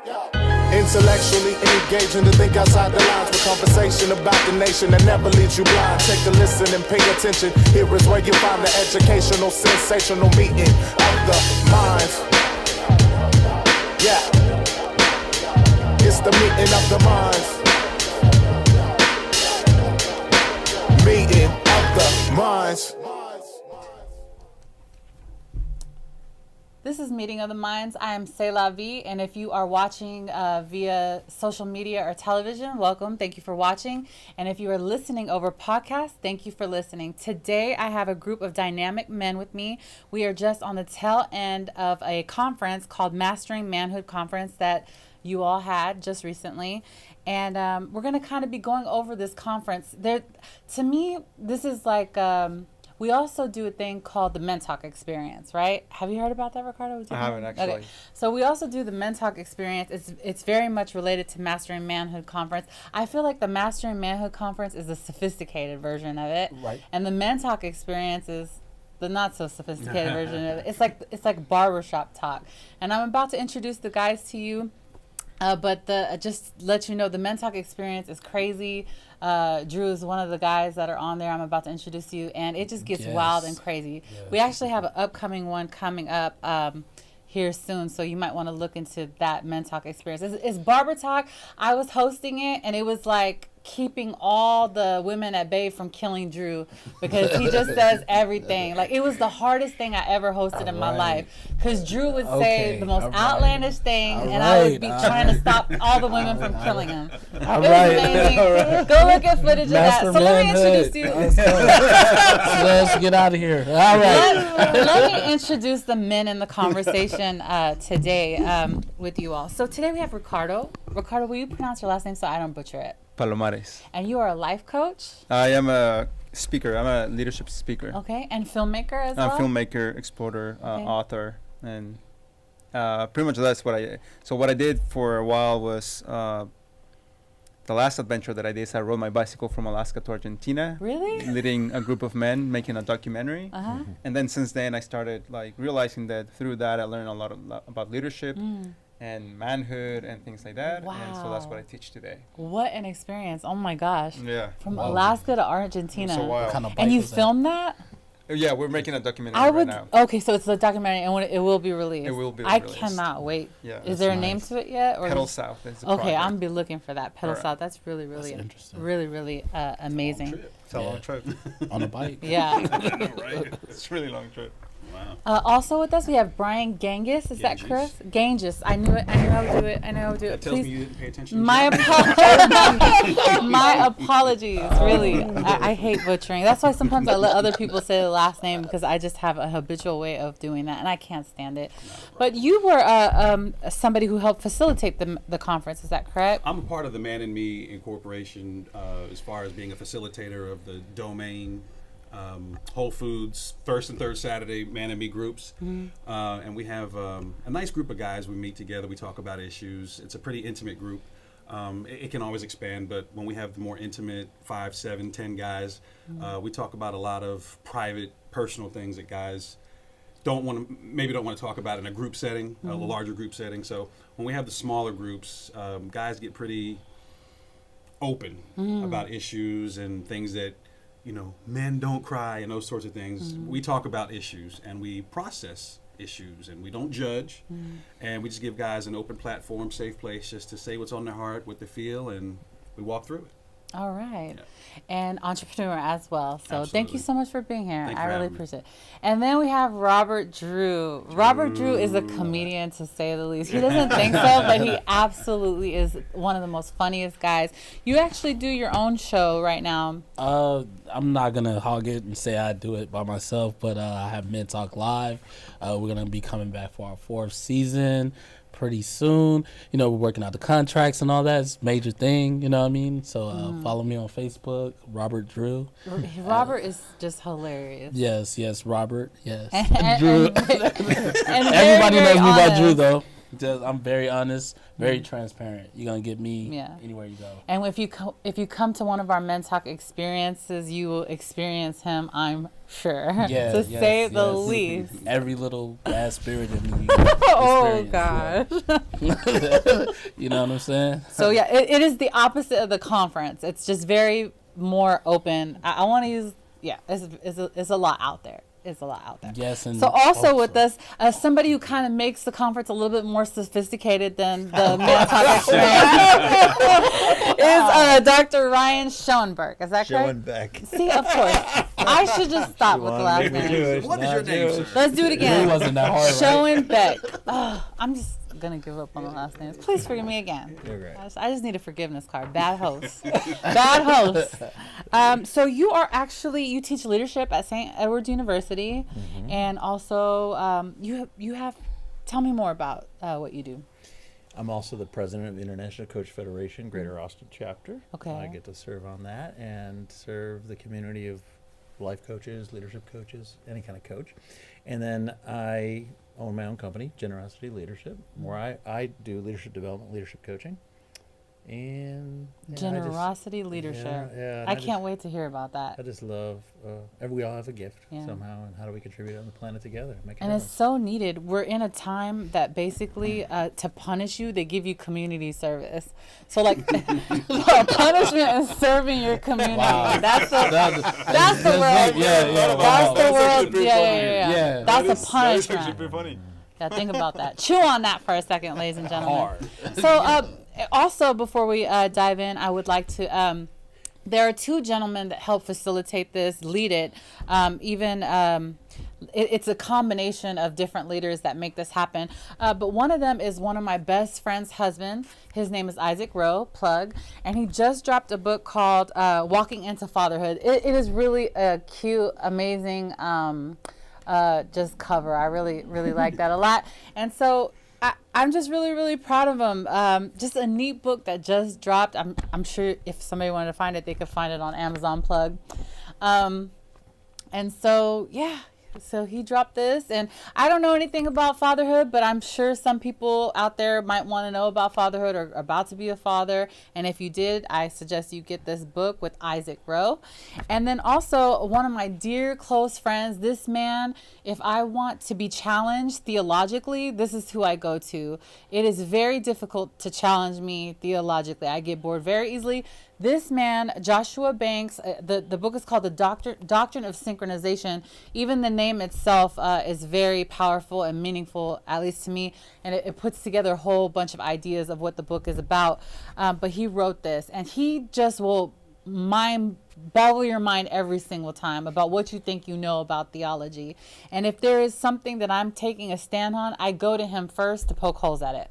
Intellectually engaging to think outside the lines with conversation about the nation that never leaves you blind. Take a listen and pay attention. Here is where you find the educational, sensational meeting of the minds. Yeah, it's the meeting of the minds. Meeting of the minds. This is Meeting of the Minds. I am C'est La Vie, and if you are watching via social media or television, welcome. Thank you for watching. And if you are listening over podcast, thank you for listening. Today, I have a group of dynamic men with me. We are just on the tail end of a conference called Mastering Manhood Conference that you all had just recently. And we're going to kind of be going over this conference. To me, this is like... we also do a thing called the Men Talk Experience, right? Have you heard about that, Ricardo? I haven't, actually. Okay. So we also do the Men Talk Experience. It's very much related to Mastering Manhood Conference. I feel like the Mastering Manhood Conference is a sophisticated version of it. Right. And the Men Talk Experience is the not so sophisticated version of it. It's like barbershop talk. And I'm about to introduce the guys to you. But just let you know, the Men Talk Experience is crazy. Drew is one of the guys that are on there. I'm about to introduce you, and it just gets wild and crazy. Yes. We actually have an upcoming one coming up here soon, so you might want to look into that Men Talk Experience. It's barber talk. I was hosting it, and it was like keeping all the women at bay from killing Drew because he just says everything. Like, it was the hardest thing I ever hosted in my life because Drew would say the most outlandish thing, and I would be trying to stop all the women from killing him. It was amazing. Go look at footage of that. So let me introduce you. Let's get out of here. All right. Let me introduce the men in the conversation today with you all. So today we have Ricardo. Ricardo, will you pronounce your last name so I don't butcher it? Palomares. And you are a life coach? I am a speaker. I'm a leadership speaker. Okay, and filmmaker as well? I'm a filmmaker, explorer, author, and pretty much that's what I... So what I did for a while was... the last adventure that I did is I rode my bicycle from Alaska to Argentina. Really? Leading a group of men, making a documentary. Uh-huh. And then since then I started like realizing that through that I learned a lot about leadership. And manhood and things like that. Wow. And so that's what I teach today. What an experience. Oh my gosh. Yeah. From Alaska to Argentina. So wild. Kind of And you filmed that? Yeah, we're making a documentary right now. Okay, so it's a documentary and it will be released. It will be I released. cannot wait. Yeah. Is there a name to it yet? Or Pedal South. Is the okay, project. I'm going to be looking for that. Pedal South. That's really, interesting. really amazing. It's a long trip. On a bike. Yeah. Right? It's a really long trip. Wow. Also with us, we have Brian Ganges. Is that correct? Ganges. I knew it. I knew how to do it. That tells me you didn't pay attention. My apologies. Really, I hate butchering. That's why sometimes I let other people say the last name because I just have a habitual way of doing that, and I can't stand it. But you were somebody who helped facilitate the conference. Is that correct? I'm a part of the Man in Me Incorporation as far as being a facilitator of the domain. Whole Foods first and third Saturday Man and Me groups, and we have a nice group of guys. We meet together, we talk about issues. It's a pretty intimate group. It can always expand, but when we have the more intimate 5, 7, 10 guys, we talk about a lot of private, personal things that guys don't want to talk about in a group setting, a larger group setting. So when we have the smaller groups, guys get pretty open about issues and things that, you know, men don't cry and those sorts of things. We talk about issues and we process issues and we don't judge, and we just give guys an open platform, safe place just to say what's on their heart, what they feel, and we walk through it. All right. Yeah. And entrepreneur as well. So Absolutely. Thank you so much for being here. Thanks I for really having me. appreciate it. And then we have Robert Drew. Robert Drew is a comedian, to say the least. He doesn't think so, but he absolutely is one of the most funniest guys. You actually do your own show right now. I'm not going to hog it and say I do it by myself, but I have Men Talk Live. We're going to be coming back for our 4th season pretty soon. You know, we're working out the contracts and all that. It's a major thing, you know what I mean? So follow me on Facebook, Robert Drew. Robert is just hilarious. Yes, Robert, yes. And Drew. and Everybody knows me by Drew, though. I'm very honest, very transparent. You're gonna get me anywhere you go. And if you come to one of our Men Talk experiences, you will experience him, I'm sure. Yeah, to say the least. Every little bad spirit in me. Oh gosh. You know what I'm saying? So yeah, it is the opposite of the conference. It's just very more open. I want to use it's a lot out there. It's a lot out there. Yes, and so also with us, somebody who kind of makes the conference a little bit more sophisticated than the Man Talk experience is Dr. Ryan Schoenberg. Is that correct? Schoenbeck. See, of course. I should just stop with the last name. What is your name, sir? Let's do it again. It wasn't that hard, right? Schoenbeck. Oh, I'm just gonna give up on the last names. Please forgive me again. You're great. I just need a forgiveness card. Bad host. Bad host. So you teach leadership at St. Edward's University, and also you have. Tell me more about what you do. I'm also the president of the International Coach Federation, Greater Austin chapter. Okay. I get to serve on that and serve the community of life coaches, leadership coaches, any kind of coach. And then I own my own company, Generosity Leadership, where I do leadership development, leadership coaching. And Generosity Leadership. Yeah, I can't wait to hear about that. I just love, we all have a gift somehow, and how do we contribute on the planet together? And it's so needed. We're in a time that basically, to punish you, they give you community service. So like, punishment is serving your community. Wow. That's the world. That's the world. Yeah. That's a punishment. That's pretty funny. Yeah, think about that. Chew on that for a second, ladies and gentlemen. Hard. So, also, before we dive in, I would like to, there are two gentlemen that help facilitate this, lead it. It's a combination of different leaders that make this happen. But one of them is one of my best friend's husband. His name is Isaac Rowe, plug. And he just dropped a book called Walking into Fatherhood. It is really a cute, amazing just cover. I really, really like that a lot. And so I'm just really, really proud of him. Just a neat book that just dropped. I'm sure if somebody wanted to find it, they could find it on Amazon plug. And so, yeah. So he dropped this, and I don't know anything about fatherhood, but I'm sure some people out there might want to know about fatherhood or about to be a father. And if you did, I suggest you get this book with Isaac Rowe. And then also one of my dear close friends, this man, if I want to be challenged theologically, this is who I go to. It is very difficult to challenge me theologically. I get bored very easily. This man, Joshua Banks, the book is called The Doctrine of Synchronization. Even the name itself is very powerful and meaningful, at least to me, and it puts together a whole bunch of ideas of what the book is about. But he wrote this, and he just will boggle your mind every single time about what you think you know about theology. And if there is something that I'm taking a stand on, I go to him first to poke holes at it.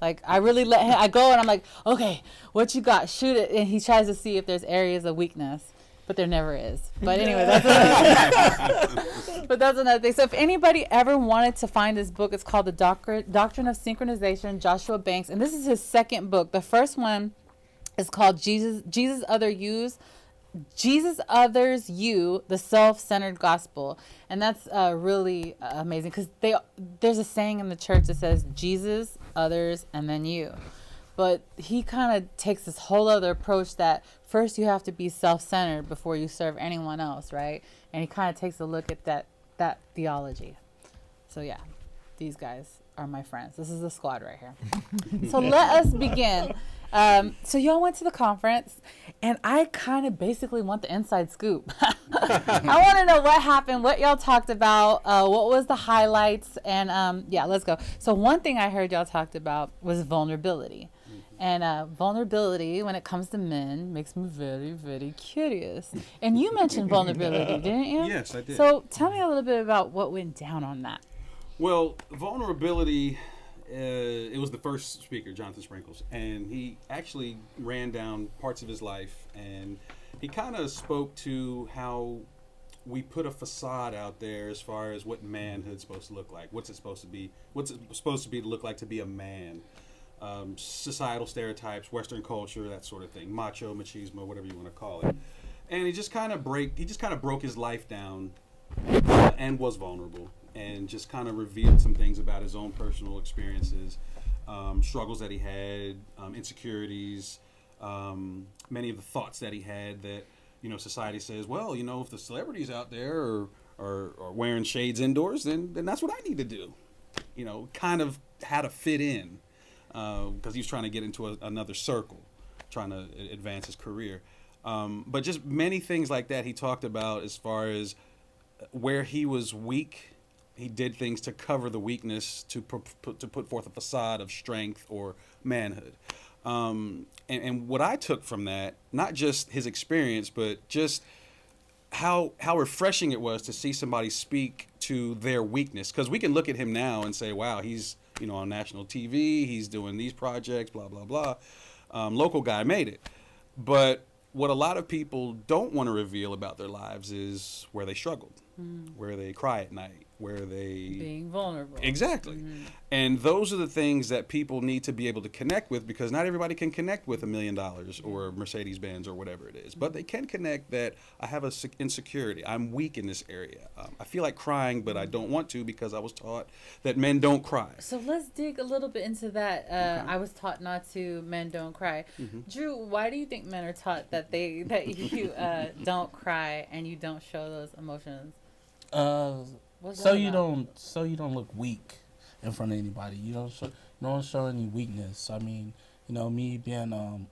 Like, I really let him, I go and I'm like, okay, what you got? Shoot it. And he tries to see if there's areas of weakness, but there never is. But anyway, that's another thing. So if anybody ever wanted to find this book, it's called The Doctrine of Synchronization, Joshua Banks. And this is his second book. The first one is called Jesus Others You, the Self-Centered Gospel. And that's really amazing, because there's a saying in the church that says Jesus, others, and then you. But he kind of takes this whole other approach that first you have to be self-centered before you serve anyone else, right? And he kind of takes a look at that theology. So yeah, these guys are my friends. This is the squad right here. So let us begin. So y'all went to the conference, and I kind of basically want the inside scoop. I want to know what happened, what y'all talked about, what was the highlights, and yeah, let's go. So one thing I heard y'all talked about was vulnerability. And vulnerability, when it comes to men, makes me very, very curious. And you mentioned vulnerability, didn't you? Yes, I did. So tell me a little bit about what went down on that. Well, vulnerability, it was the first speaker, Jonathan Sprinkles, and he actually ran down parts of his life, and he kind of spoke to how we put a facade out there as far as what manhood's supposed to look like. What's it supposed to be to look like to be a man? Societal stereotypes, Western culture, that sort of thing, macho, machismo, whatever you want to call it. And he just kind of broke his life down and was vulnerable. and just kind of revealed some things about his own personal experiences, struggles that he had, insecurities, many of the thoughts that he had that, society says, well, if the celebrities out there are wearing shades indoors, then that's what I need to do. Kind of how to fit in, because he was trying to get into another circle, trying to advance his career. But just many things like that he talked about as far as where he was weak. He did things to cover the weakness, to put forth a facade of strength or manhood. And what I took from that, not just his experience, but just how refreshing it was to see somebody speak to their weakness. Because we can look at him now and say, wow, he's on national TV, he's doing these projects, blah, blah, blah. Local guy made it. But what a lot of people don't want to reveal about their lives is where they struggled, where they cry at night, where they... Being vulnerable. Exactly. And those are the things that people need to be able to connect with, because not everybody can connect with $1 million or Mercedes-Benz or whatever it is. But they can connect that I have an insecurity. I'm weak in this area. I feel like crying, but I don't want to because I was taught that men don't cry. So let's dig a little bit into that. I was taught not to, men don't cry. Drew, why do you think men are taught that you don't cry and you don't show those emotions? So you don't look weak in front of anybody. You don't show any weakness. I mean, me being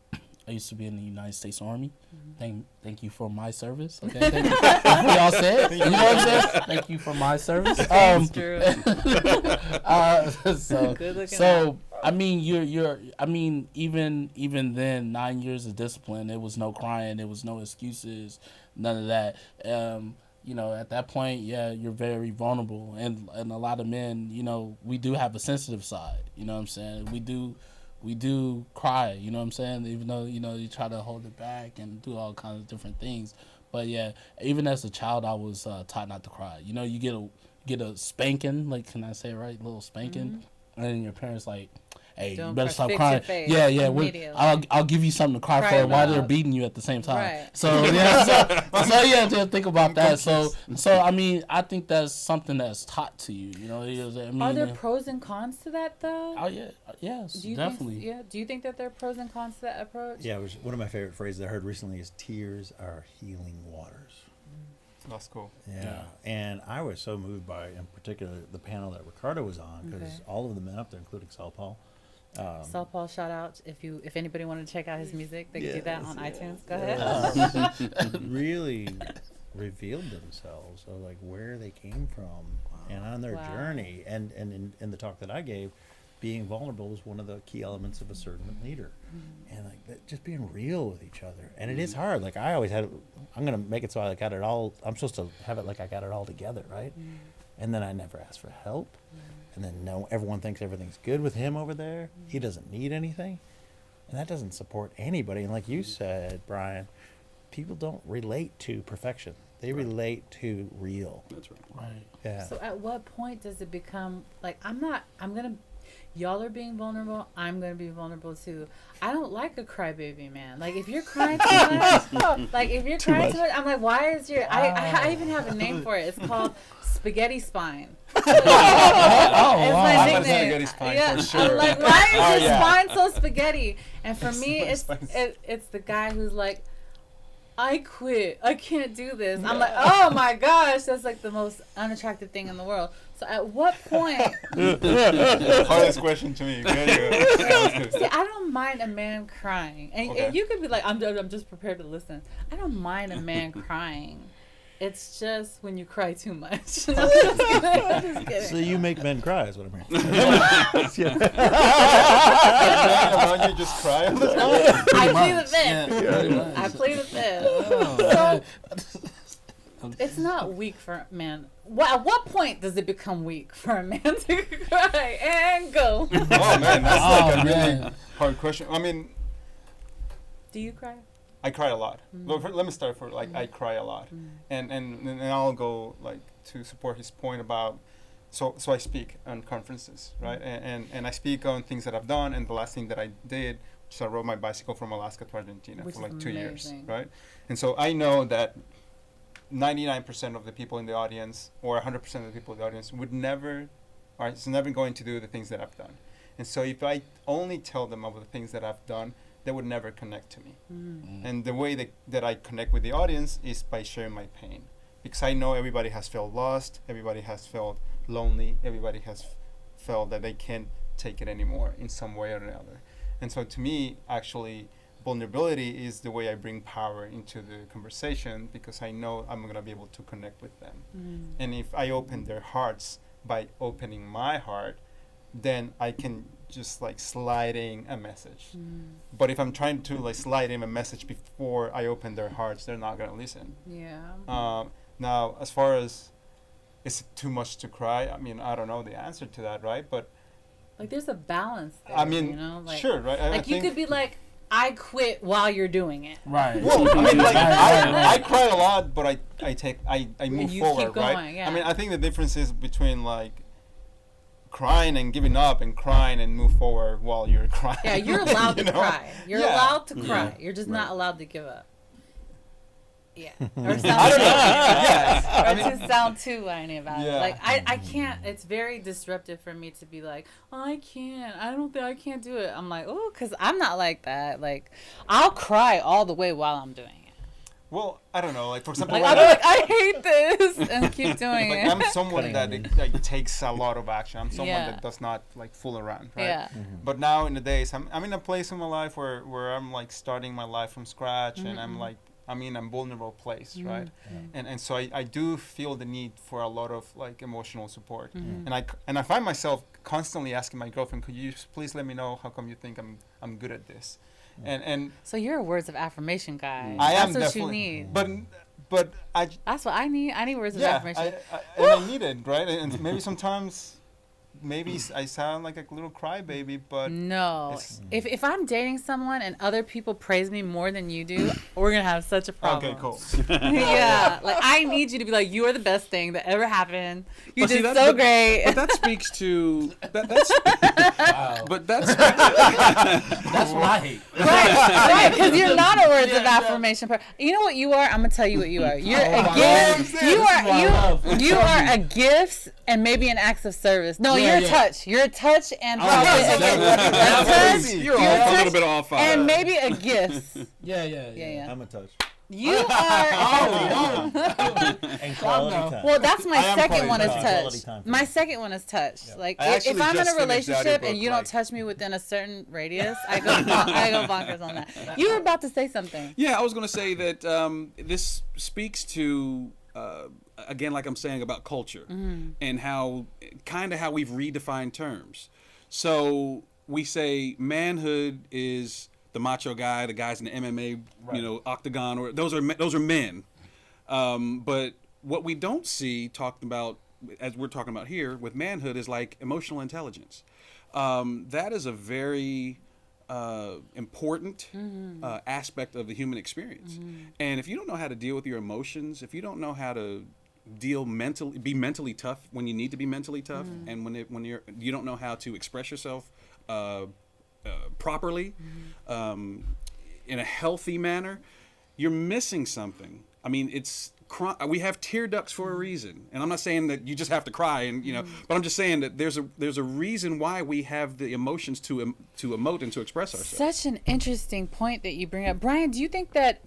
I used to be in the United States Army. Thank you for my service. Okay, thank you. We all said, you know what I'm saying? Thank you for my service. Drew. So I mean, I mean, even then, 9 years of discipline. There was no crying. There was no excuses. None of that. At that point, you're very vulnerable, and a lot of men, we do have a sensitive side. You know what I'm saying? We do cry. You know what I'm saying? Even though you try to hold it back and do all kinds of different things. But even as a child, I was taught not to cry. You get a spanking, like, can I say it right? A little spanking, and then your parents like, hey, you better stop crying. I'll give you something to cry for while they're beating you at the same time. Right. So just think about that. So I mean, I think that's something that's taught to you. Are there pros and cons to that though? Oh yeah, yes, definitely. Do you think that there are pros and cons to that approach? Yeah, it was one of my favorite phrases I heard recently is "tears are healing waters." That's cool. Yeah, and I was so moved by, in particular, the panel that Ricardo was on, because all of the men up there, including Saul Paul. Saul Paul, shout out if anybody wanted to check out his music, they can do that on iTunes. Go ahead. Really revealed themselves of like where they came from and on their journey, and in the talk that I gave, being vulnerable is one of the key elements of a servant leader, and like just being real with each other. And it is hard. Like I always had, I'm gonna make it so I got it all. I'm supposed to have it like I got it all together, right? And then I never ask for help. And then everyone thinks everything's good with him over there. He doesn't need anything. And that doesn't support anybody. And like you said, Brian, people don't relate to perfection. They relate to real. That's right. Right. Yeah. So at what point does it become like, y'all are being vulnerable, I'm going to be vulnerable too. I don't like a crybaby man. Like if you're crying too much, I'm like, why is your, I even have a name for it. It's called spaghetti spine. It's my nickname. Spaghetti spine for sure. I'm like, why is your spine so spaghetti? And for me, it's the guy who's like, I quit. I can't do this. I'm like, oh my gosh, that's like the most unattractive thing in the world. So at what point? Hardest question to me. See, I don't mind a man crying, and you could be like, I'm just prepared to listen. I don't mind a man crying. It's just when you cry too much. I'm just kidding. So you make men cry, is what I'm hearing. You just cry. I play the fifth. I play the fifth. So it's not weak for a man. At what point does it become weak for a man to cry and go? Oh man, that's like a really hard question. I mean, do you cry? I cry a lot. Let me start for I cry a lot, and I'll go like to support his point about. So I speak on conferences, right? And I speak on things that I've done. And the last thing that I did, so I rode my bicycle from Alaska to Argentina for like 2 years, right? And so I know that 99% of the people in the audience or 100% of the people in the audience would never, or it's never going to do the things that I've done. And so if I only tell them of the things that I've done, they would never connect to me. And the way that I connect with the audience is by sharing my pain. Because I know everybody has felt lost, everybody has felt lonely, everybody has felt that they can't take it anymore in some way or another. And so to me, actually, vulnerability is the way I bring power into the conversation, because I know I'm going to be able to connect with them. And if I open their hearts by opening my heart, then I can just like slide in a message. But if I'm trying to like slide in a message before I open their hearts, they're not going to listen. Yeah. Now, as far as is it too much to cry, I mean, I don't know the answer to that, right? But Like there's a balance there, I mean, you know? Like, sure, right? I Like you think could be like, I quit while you're doing it. Right. well, I mean, like Right. I cry a lot, but I move you forward, keep going, right? yeah. I mean, I think the difference is between like crying and giving up and crying and move forward while you're crying. Yeah, you're allowed You to know? cry. You're Yeah. allowed to cry. Yeah. You're just Right. not allowed to give up. Yeah. Or I don't know. sound Yes. I mean, to sound too whiny about it. Yeah. Like I can't. It's very disruptive for me to be like, oh, I can't. I don't think I can't do it. I'm like, oh, because I'm not like that. Like, I'll cry all the way while I'm doing it. well, I don't know. Like for example, Like right I'll be now, like, I hate this, and keep doing like it. I'm someone Cutting that onions. like takes a lot of action. I'm someone Yeah. that does not like fool around, right? Yeah. But now in the days, I'm in a place in my life where I'm like starting my life from scratch, and I'm like, I'm in a vulnerable place, right? And so I do feel the need for a lot of like emotional support, and I find myself constantly asking my girlfriend, could you please let me know how come you think I'm good at this, and So you're a words of affirmation guy. I am That's what you definitely, need. but I That's what I need. I need words of yeah affirmation. and I need it, right? And maybe sometimes I sound like a little crybaby, but No. It's- If I'm dating someone and other people praise me more than you do, we're going to have such a problem. okay, cool. Yeah. Like, I need you to be like, you are the best thing that ever happened. You But see, did that- so but- great. But that speaks to that's. Wow. But that's That's what I hate. right, because you're not a words of Yeah. affirmation person. You know what you are? I'm going to tell you what you are. You're Oh, a my gift. God. You This is what I love. are you are a gift and maybe an acts of service. No, Yeah, you're a yeah. touch. You're a touch and Oh, probably yes, a definitely. touch Crazy. you're You're all a touch- little bit off. and maybe a gift. Yeah. Yeah. I'm a touch. You are. Oh, And quality no. time. Well, that's my I am second one is quality time. Quality touch. time for My me. second one is touch. Like I if actually I'm in just a finished the relationship and audiobook, you don't like- touch me within a certain radius, I go bonkers on that. You were about to say something. Yeah, I was going to say that this speaks to, again, like I'm saying about culture and how we've redefined terms. So we say manhood is the macho guy, the guys in the MMA, octagon, or those are men. But what we don't see talked about, as we're talking about here with manhood, is like emotional intelligence. That is a very important aspect of the human experience. And if you don't know how to deal with your emotions, if you don't know how to be mentally tough when you need to be mentally tough, and when you don't know how to express yourself properly, in a healthy manner, you're missing something. I mean, we have tear ducts for a reason, and I'm not saying that you just have to cry, and but I'm just saying that there's a reason why we have the emotions to emote and to express ourselves. Such an interesting point that you bring up, Brian. Do you think that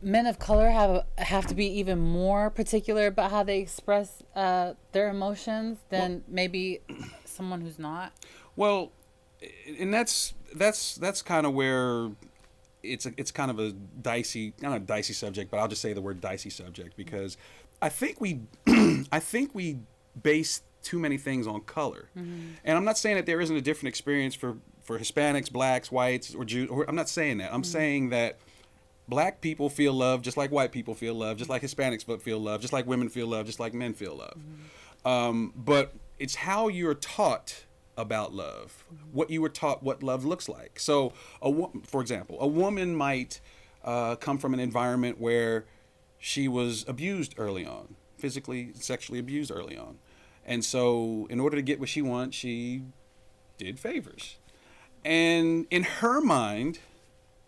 men of color have to be even more particular about how they express their emotions than maybe someone who's not? Well, and that's kind of where it's kind of a dicey, not a dicey subject, but I'll just say the word dicey subject, because I think we base too many things on color. And I'm not saying that there isn't a different experience for Hispanics, blacks, whites, or Jews. I'm not saying that. I'm saying that black people feel love just like white people feel love, just like Hispanics feel love, just like women feel love, just like men feel love. But it's how you're taught about love, what you were taught what love looks like. So, for example, a woman might come from an environment where she was abused early on, physically, sexually abused early on. And so in order to get what she wants, she did favors. And in her mind,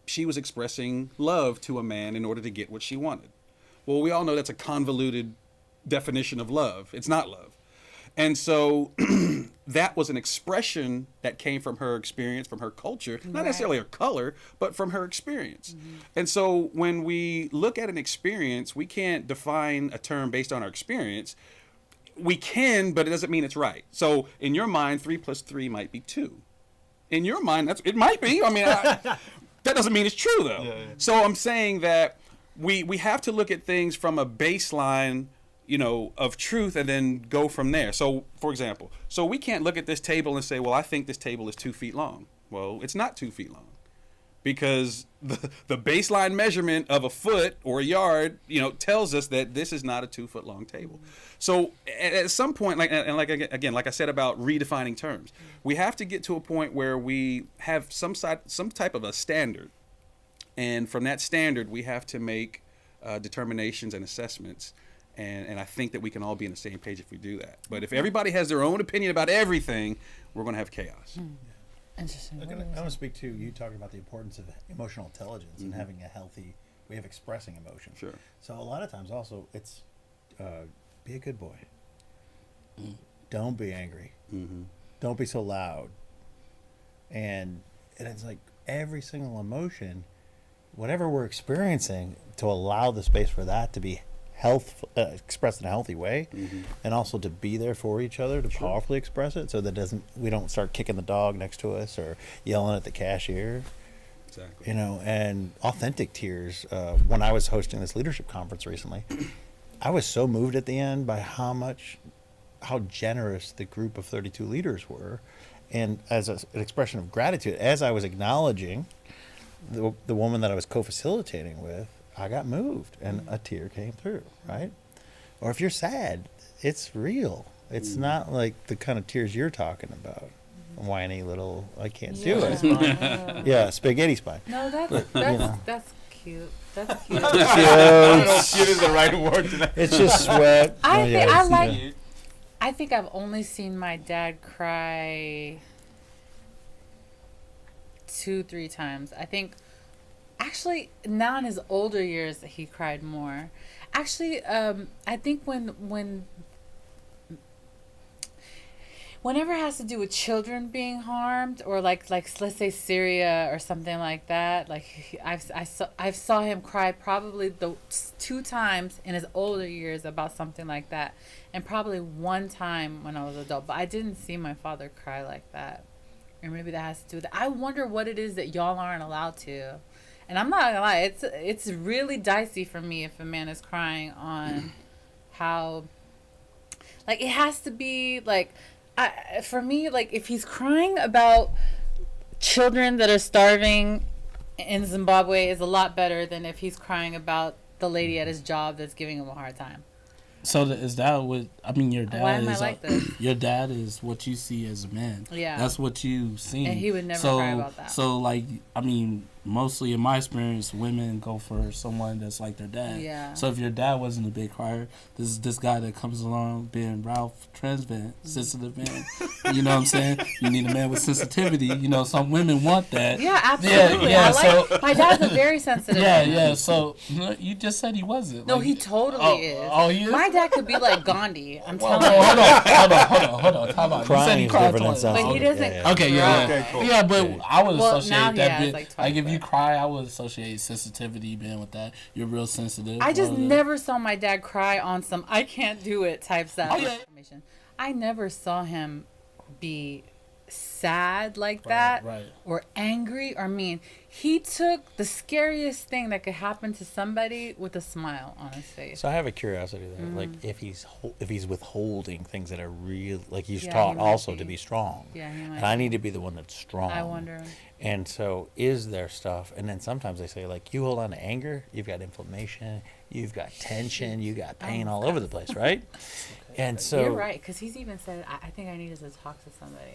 she was expressing love to a man in order to get what she wanted. Well, we all know that's a convoluted definition of love. It's not love. And so that was an expression that came from her experience, from her culture, not necessarily her color, but from her experience. And so when we look at an experience, we can't define a term based on our experience. We can, but it doesn't mean it's right. So in your mind, 3 + 3 might be 2. In your mind, it might be. I mean, that doesn't mean it's true, though. Yeah. So I'm saying that we have to look at things from a baseline, of truth, and then go from there. So, for example, we can't look at this table and say, well, I think this table is 2 feet long. Well, it's not 2 feet long, because the baseline measurement of a foot or a yard, tells us that this is not a 2 foot long table. So at some point, like I said about redefining terms, we have to get to a point where we have some type of a standard, and from that standard, we have to make determinations and assessments. And I think that we can all be on the same page if we do that. But if everybody has their own opinion about everything, we're going to have chaos. Interesting. I want to speak to you talking about the importance of emotional intelligence and having a healthy way of expressing emotion. Sure. So a lot of times also it's be a good boy. Don't be angry. Don't be so loud. And it's like every single emotion, whatever we're experiencing, to allow the space for that to be expressed in a healthy way, and also to be there for each other, to powerfully express it, so that we don't start kicking the dog next to us or yelling at the cashier. Exactly. And authentic tears. When I was hosting this leadership conference recently, I was so moved at the end by how generous the group of 32 leaders were, and as an expression of gratitude, as I was acknowledging the woman that I was co-facilitating with, I got moved and a tear came through, right? Or if you're sad, it's real. It's not like the kind of tears you're talking about. Whiny little, I can't do it. Yeah, spaghetti spine. No, that's cute. That's cute. I don't know if cute is the right word tonight. It's just sweat. I think I've only seen my dad cry 2-3 times. I think, actually, now in his older years, he cried more. Actually, I think whenever it has to do with children being harmed, or like let's say Syria or something like that, like I saw him cry probably 2 times in his older years about something like that, and probably 1 time when I was an adult. But I didn't see my father cry like that, or maybe that has to do with it. I wonder what it is that y'all aren't allowed to. And I'm not gonna lie, it's really dicey for me if a man is crying on how, like, it has to be like, for me, like, if he's crying about children that are starving in Zimbabwe is a lot better than if he's crying about the lady at his job that's giving him a hard time. So is that what, I mean, your dad Why am I like this? Your dad is what you see as a man. Yeah. That's what you've seen. And he would never cry about that. So, like, I mean, mostly in my experience, women go for someone that's like their dad. Yeah. So if your dad wasn't a big crier, this guy that comes along being Ralph Transvent, sensitive man. You know what I'm saying? You need a man with sensitivity. Some women want that. Yeah, absolutely. Yeah, my dad's a very sensitive man. Yeah. So you just said he wasn't. No, he totally is. Oh, he is? My dad could be like Gandhi. I'm telling you. Hold on. Time out. You said he cried twice. But he doesn't. Okay, yeah. Okay, cool. Yeah, but I would associate that bit. Like If you cry, I would associate sensitivity being with that. You're real sensitive. I just never saw my dad cry on some I can't do it type stuff. Oh, yeah. I never saw him be sad like that, or angry or mean. He took the scariest thing that could happen to somebody with a smile on his face. So I have a curiosity there, like if he's withholding things that are real, like he's taught also to be strong. Yeah, he might. And I need to be the one that's strong. I wonder. And so is there stuff, and then sometimes they say, like, you hold on to anger, you've got inflammation, you've got tension, you got pain all over the place, right? And so you're right, because he's even said, I think I needed to talk to somebody.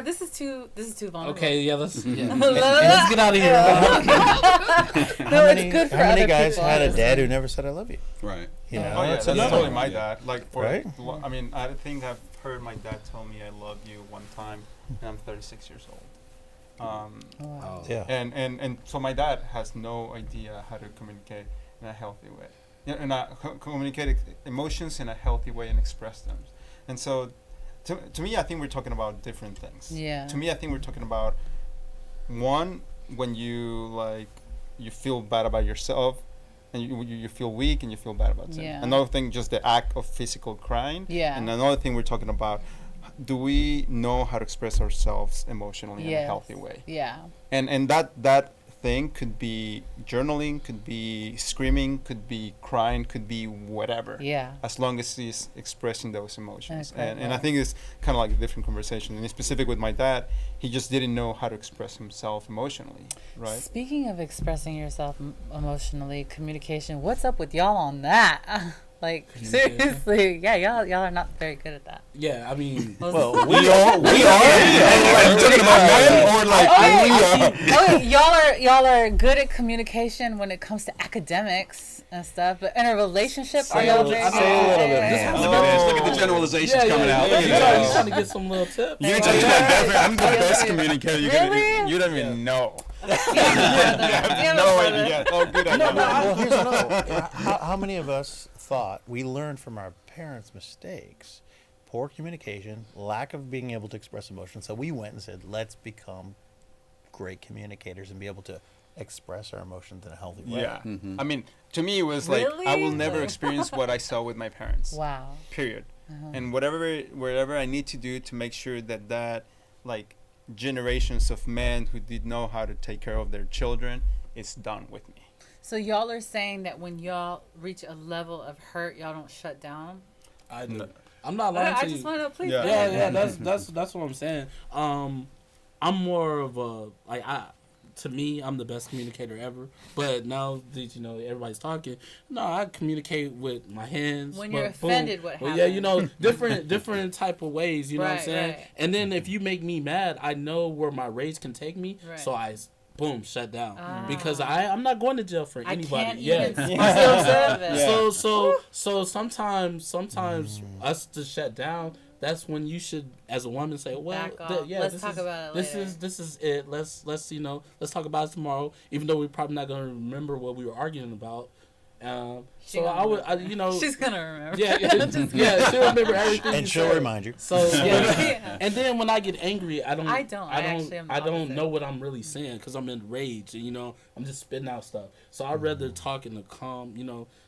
This is too vulnerable. Okay, yeah, let's get out of here. It's good for how many other guys people, had a dad who never said I love you? Right. You know? Oh yeah, that's totally my dad. Like Right? I mean, I think I've heard my dad tell me I love you one time, and I'm 36 years old. Yeah. And so my dad has no idea how to communicate in a healthy way. and communicate emotions in a healthy way and express them. And so, to me, I think we're talking about different things. Yeah. To me, I think we're talking about one, when you feel bad about yourself, and you feel weak and you feel bad about things. Yeah. Another thing, just the act of physical crying. Yeah. And another thing we're talking about, do we know how to express ourselves emotionally in a healthy way? Yeah. And that thing could be journaling, could be screaming, could be crying, could be whatever. Yeah. As long as he's expressing those emotions. Okay, And I think it's kind of like a different conversation. And specific with my dad, he just didn't know how to express himself emotionally, right? Speaking of expressing yourself emotionally, communication, what's up with y'all on that? Like, seriously, yeah, y'all are not very good at that. Yeah, I mean, Well, We are. Like, you talking about men or like we are? Y'all are good at communication when it comes to academics and stuff, but in a relationship, are y'all very good? Say a little bit at more. Look at this. Look at the generalizations coming out. Look at You this. trying to get some little tips? You ain't talking about that. I'm the best communicator. Really? You don't even know. Yeah, No brother. idea. Oh, good idea. Well, here's another. How many of us thought we learned from our parents' mistakes, poor communication, lack of being able to express emotion? So we went and said, let's become great communicators and be able to express our emotions in a healthy way. Yeah. I mean, to me, it was like, I will never experience what I saw with my parents. Wow. Period. And whatever I need to do to make sure that like generations of men who did know how to take care of their children is done with me. So y'all are saying that when y'all reach a level of hurt, y'all don't shut down? I do. I'm not lying to I you. just want to please. Yeah. Yeah, that's what I'm saying. I'm more of a to me, I'm the best communicator ever. But now that everybody's talking, no, I communicate with my hands. When you're offended, what Well, happens? yeah, different type of ways. You know what I'm Right, saying? right. And then if you make me mad, I know where my rage can take me. Right. So I boom, shut down. Ah. Because I'm not going to jail for I anybody. can't Yeah. even see it. So sometimes us to shut down, that's when you should, as a woman, say, well, Back off. Let's talk about it later. This is it. Let's talk about it tomorrow. Even though we're probably not gonna remember what we were arguing about. She So gonna I would, She's gonna remember. yeah, she'll remember everything. And you she'll said. remind you. So yeah. Yeah. And then when I get angry, I don't. I actually am the I don't opposite. know what I'm really saying because I'm in rage. And, I'm just spitting out stuff. So I'd rather talk in the calm.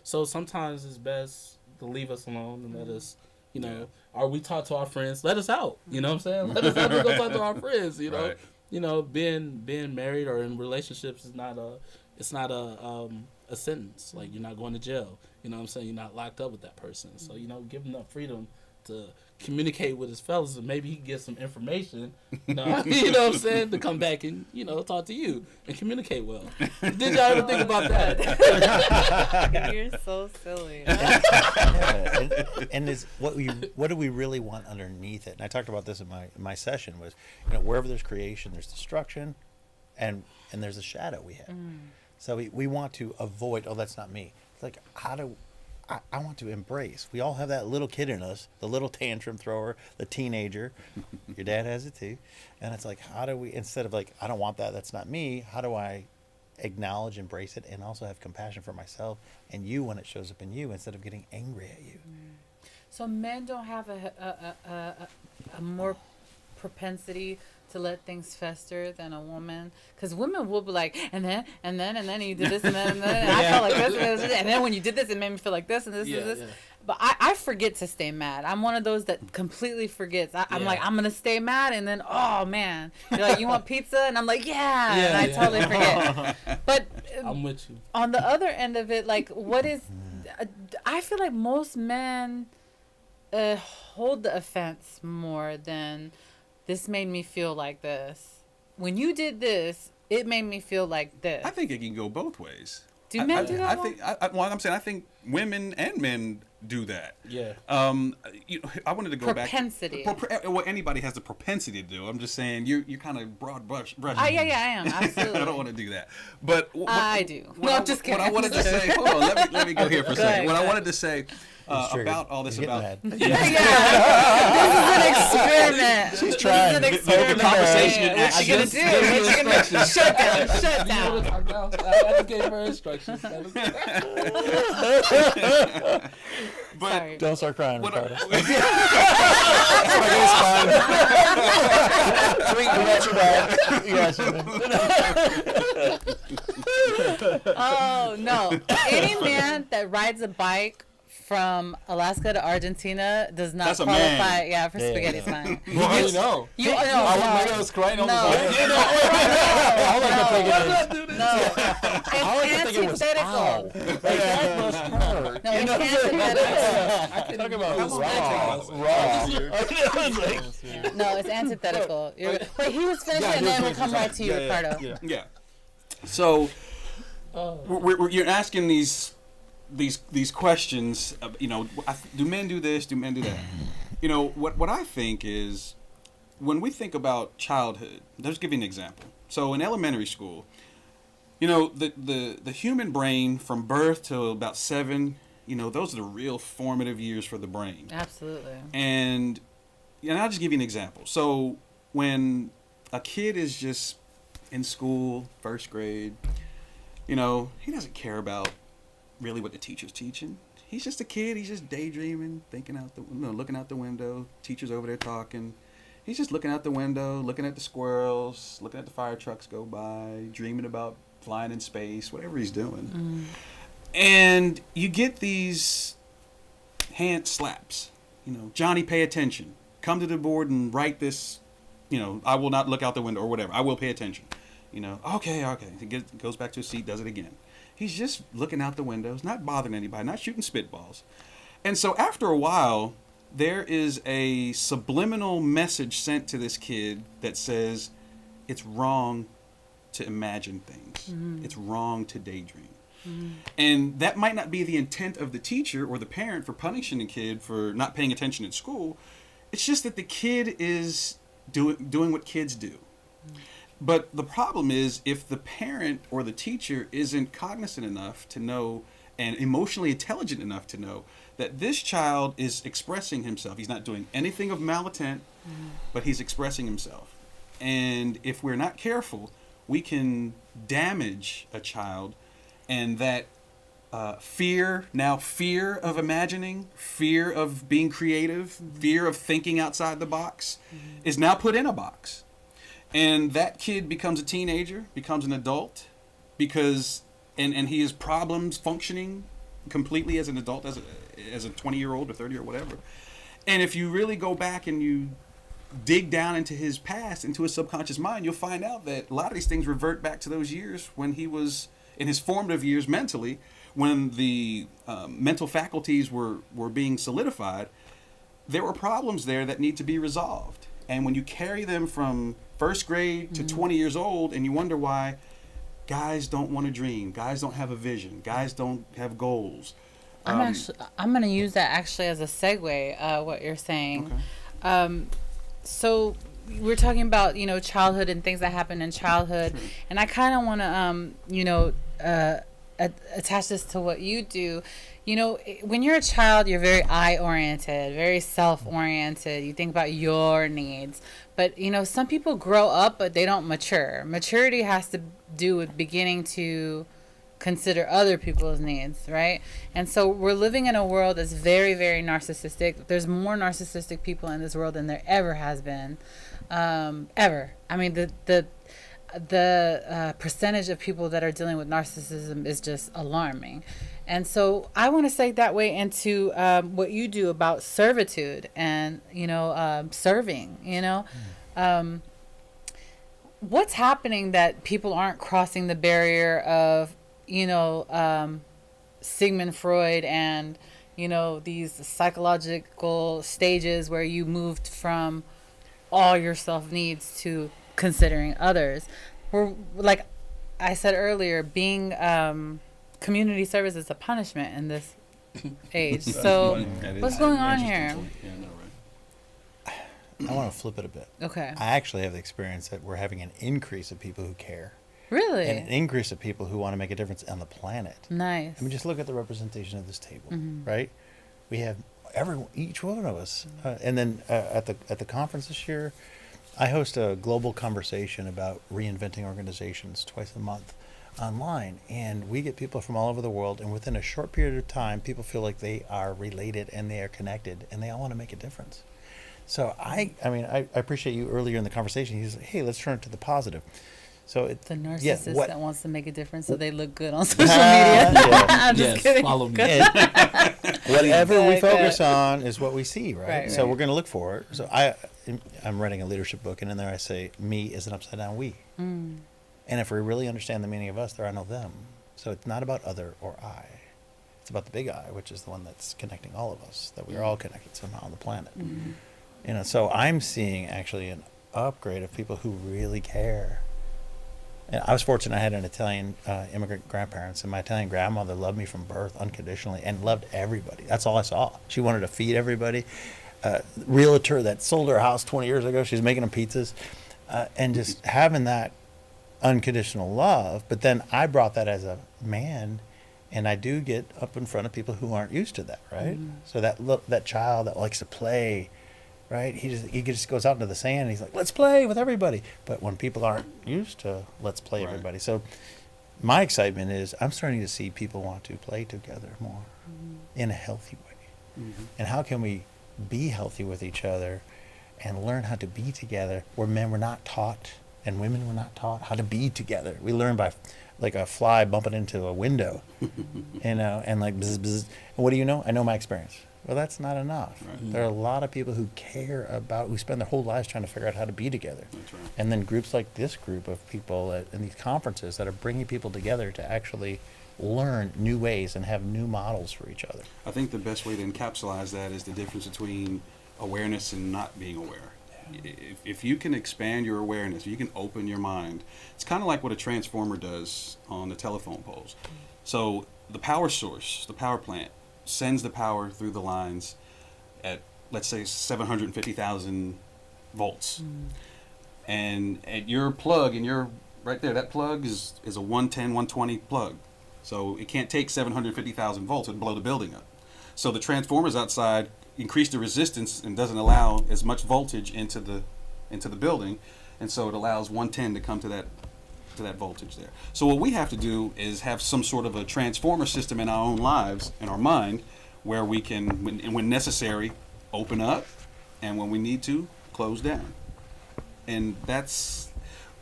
So sometimes it's best to leave us alone and let us. Or we talk to our friends. Let us out. You know what I'm saying? Let us out to go talk to our friends. Right. Being married or in relationships is not a sentence. Like, you're not going to jail. You know what I'm saying? You're not locked up with that person. So, give him that freedom to communicate with his fellas and maybe he can get some information. You know what I'm saying? To come back and, talk to you and communicate well. Did y'all ever think about that? You're so silly. And is what do we really want underneath it? And I talked about this in my session was, wherever there's creation, there's destruction, and there's a shadow we have. So we want to avoid. Oh, that's not me. It's like I want to embrace. We all have that little kid in us, the little tantrum thrower, the teenager. Your dad has it too. And it's like, how do we, instead of like, I don't want that, that's not me, how do I acknowledge, embrace it, and also have compassion for myself and you when it shows up in you instead of getting angry at you? So men don't have a more propensity to let things fester than a woman, because women will be like, and then you did this and then I felt like this and then when you did this it made me feel like this and this and this. But I forget to stay mad. I'm one of those that completely forgets. I'm like, I'm gonna stay mad, and then oh man, you're like, you want pizza, and I'm like, and I totally forget. But I'm with you. on the other end of it, like, what is? I feel like most men hold the offense more than. This made me feel like this. When you did this, it made me feel like this. I think it can go both ways. Do men do that? I think women and men do that. Yeah. I wanted to go propensity. back. What anybody has the propensity to do. I'm just saying you're kind of broad brushing. Yeah, I am. Absolutely. I don't want to do that. But I do. I'm just kidding. What I wanted to say. Hold on. Let me go here for a second. What I wanted to say triggered. about all this about. Mad. This is an experiment. She's trying. This is an experiment. The conversation What you gonna do? What you gonna do? Shut down. Shut down. I just gave her instructions. But Sorry. Don't start crying, what Ricardo. Oh no! Any man that rides a bike from Alaska to Argentina does not That's a qualify. man. Yeah, for spaghetti time. Well, how do you know? You know, I was crying on no, the side. I like to think it is. no, I like to it's think it was ow. antithetical. Like, that must hurt. No, it's antithetical. Talk about raw. No, it's antithetical. Wait, he was finishing, and then we'll come right to you, Ricardo. yeah. So you're asking these questions. You know, do men do this? Do men do that? You know, what I think is when we think about childhood. Let's give you an example. So in elementary school, you know, the human brain from birth to about 7. You know, those are the real formative years for the brain. Absolutely. And I'll just give you an example. So when a kid is just in school, first grade, you know, he doesn't care about really what the teacher's teaching. He's just a kid. He's just daydreaming, looking out the window. Teacher's over there talking. He's just looking out the window, looking at the squirrels, looking at the fire trucks go by, dreaming about flying in space, whatever he's doing. And you get these hand slaps. You know, Johnny, pay attention. Come to the board and write this. You know, I will not look out the window or whatever. I will pay attention. You know, okay. He goes back to his seat, does it again. He's just looking out the windows, not bothering anybody, not shooting spitballs. And so after a while, there is a subliminal message sent to this kid that says it's wrong to imagine things. It's wrong to daydream. And that might not be the intent of the teacher or the parent for punishing the kid for not paying attention in school. It's just that the kid is doing what kids do. But the problem is if the parent or the teacher isn't cognizant enough to know and emotionally intelligent enough to know that this child is expressing himself. He's not doing anything of malintent, but he's expressing himself. And if we're not careful, we can damage a child, and that fear of imagining, fear of being creative, fear of thinking outside the box is now put in a box. And that kid becomes a teenager, becomes an adult, because and he has problems functioning completely as an adult, as a 20-year-old or 30 or whatever. And if you really go back and you dig down into his past, into his subconscious mind, you'll find out that a lot of these things revert back to those years when he was in his formative years mentally, when the mental faculties were being solidified. There were problems there that need to be resolved. And when you carry them from first grade to 20 years old, and you wonder why guys don't want to dream, guys don't have a vision, guys don't have goals. I'm going to use that actually as a segue, what you're saying. Okay. So we're talking about, childhood and things that happen in childhood. Sure. And I kind of want to, attach this to what you do. When you're a child, you're very I-oriented, very self-oriented. You think about your needs. But, some people grow up, but they don't mature. Maturity has to do with beginning to consider other people's needs, right? And so we're living in a world that's very, very narcissistic. There's more narcissistic people in this world than there ever has been, ever. I mean, the percentage of people that are dealing with narcissism is just alarming. And so I want to segue that way into what you do about servitude and, serving, what's happening that people aren't crossing the barrier of, Sigmund Freud and, these psychological stages where you moved from all your self needs to considering others. We're, like I said earlier, being community service is a punishment in this age. So what's going on here? Yeah, no, right. I want to flip it a bit. Okay. I actually have the experience that we're having an increase of people who care. Really? And an increase of people who want to make a difference on the planet. Nice. I mean, just look at the representation of this table, Mm-hmm. right? We have each one of us. And then at the conference this year, I host a global conversation about reinventing organizations twice a month online, and we get people from all over the world, and within a short period of time people feel like they are related and they are connected and they all want to make a difference. So I appreciate you earlier in the conversation. You said, hey, let's turn it to the positive. So it's The narcissist that wants to make a difference so they look good on social media. Yeah. I'm just Yes, kidding. follow me. Whatever we Good, focus good. on is what we see, right? Right, So right. we're going to look for it. So I'm writing a leadership book, and in there I say, me is an upside down we. Mm. And if we really understand the meaning of us, there are no them. So it's not about other or I. It's about the big I, which is the one that's connecting all of us, that we're all connected somehow on the planet. Mm-hmm. You know, so I'm seeing actually an upgrade of people who really care. And I was fortunate I had an Italian immigrant grandparents, and my Italian grandmother loved me from birth unconditionally and loved everybody. That's all I saw. She wanted to feed everybody. Realtor that sold her house 20 years ago, she's making them pizzas. And just having that unconditional love. But then I brought that as a man, and I do get up in front of people who aren't used to that, right? Mm-hmm. So that child that likes to play, right? He just goes out into the sand and he's like, let's play with everybody. But when people aren't used to let's play Right. everybody. So my excitement is I'm starting to see people want to play together more in a healthy way. Mm-hmm. And how can we be healthy with each other and learn how to be together where men were not taught and women were not taught how to be together. We learn by like a fly bumping into a window, and like bzz, bzz. And what do you know? I know my experience. Well, that's not enough. Right. There are a lot of people who care about, who spend their whole lives trying to figure out how to be together. That's right. And then groups like this group of people in these conferences that are bringing people together to actually learn new ways and have new models for each other. I think the best way to encapsulate that is the difference between awareness and not being aware. If you can expand your awareness, you can open your mind. It's kind of like what a transformer does on the telephone poles. So the power source, the power plant, sends the power through the lines at, let's say, 750,000 volts. And at your plug, and you're right there, that plug is a 110, 120 plug. So it can't take 750,000 volts and blow the building up. So the transformers outside increase the resistance and doesn't allow as much voltage into the building, and so it allows 110 to come to that voltage there. So what we have to do is have some sort of a transformer system in our own lives, in our mind, where we can, when necessary, open up, and when we need to, close down. And that's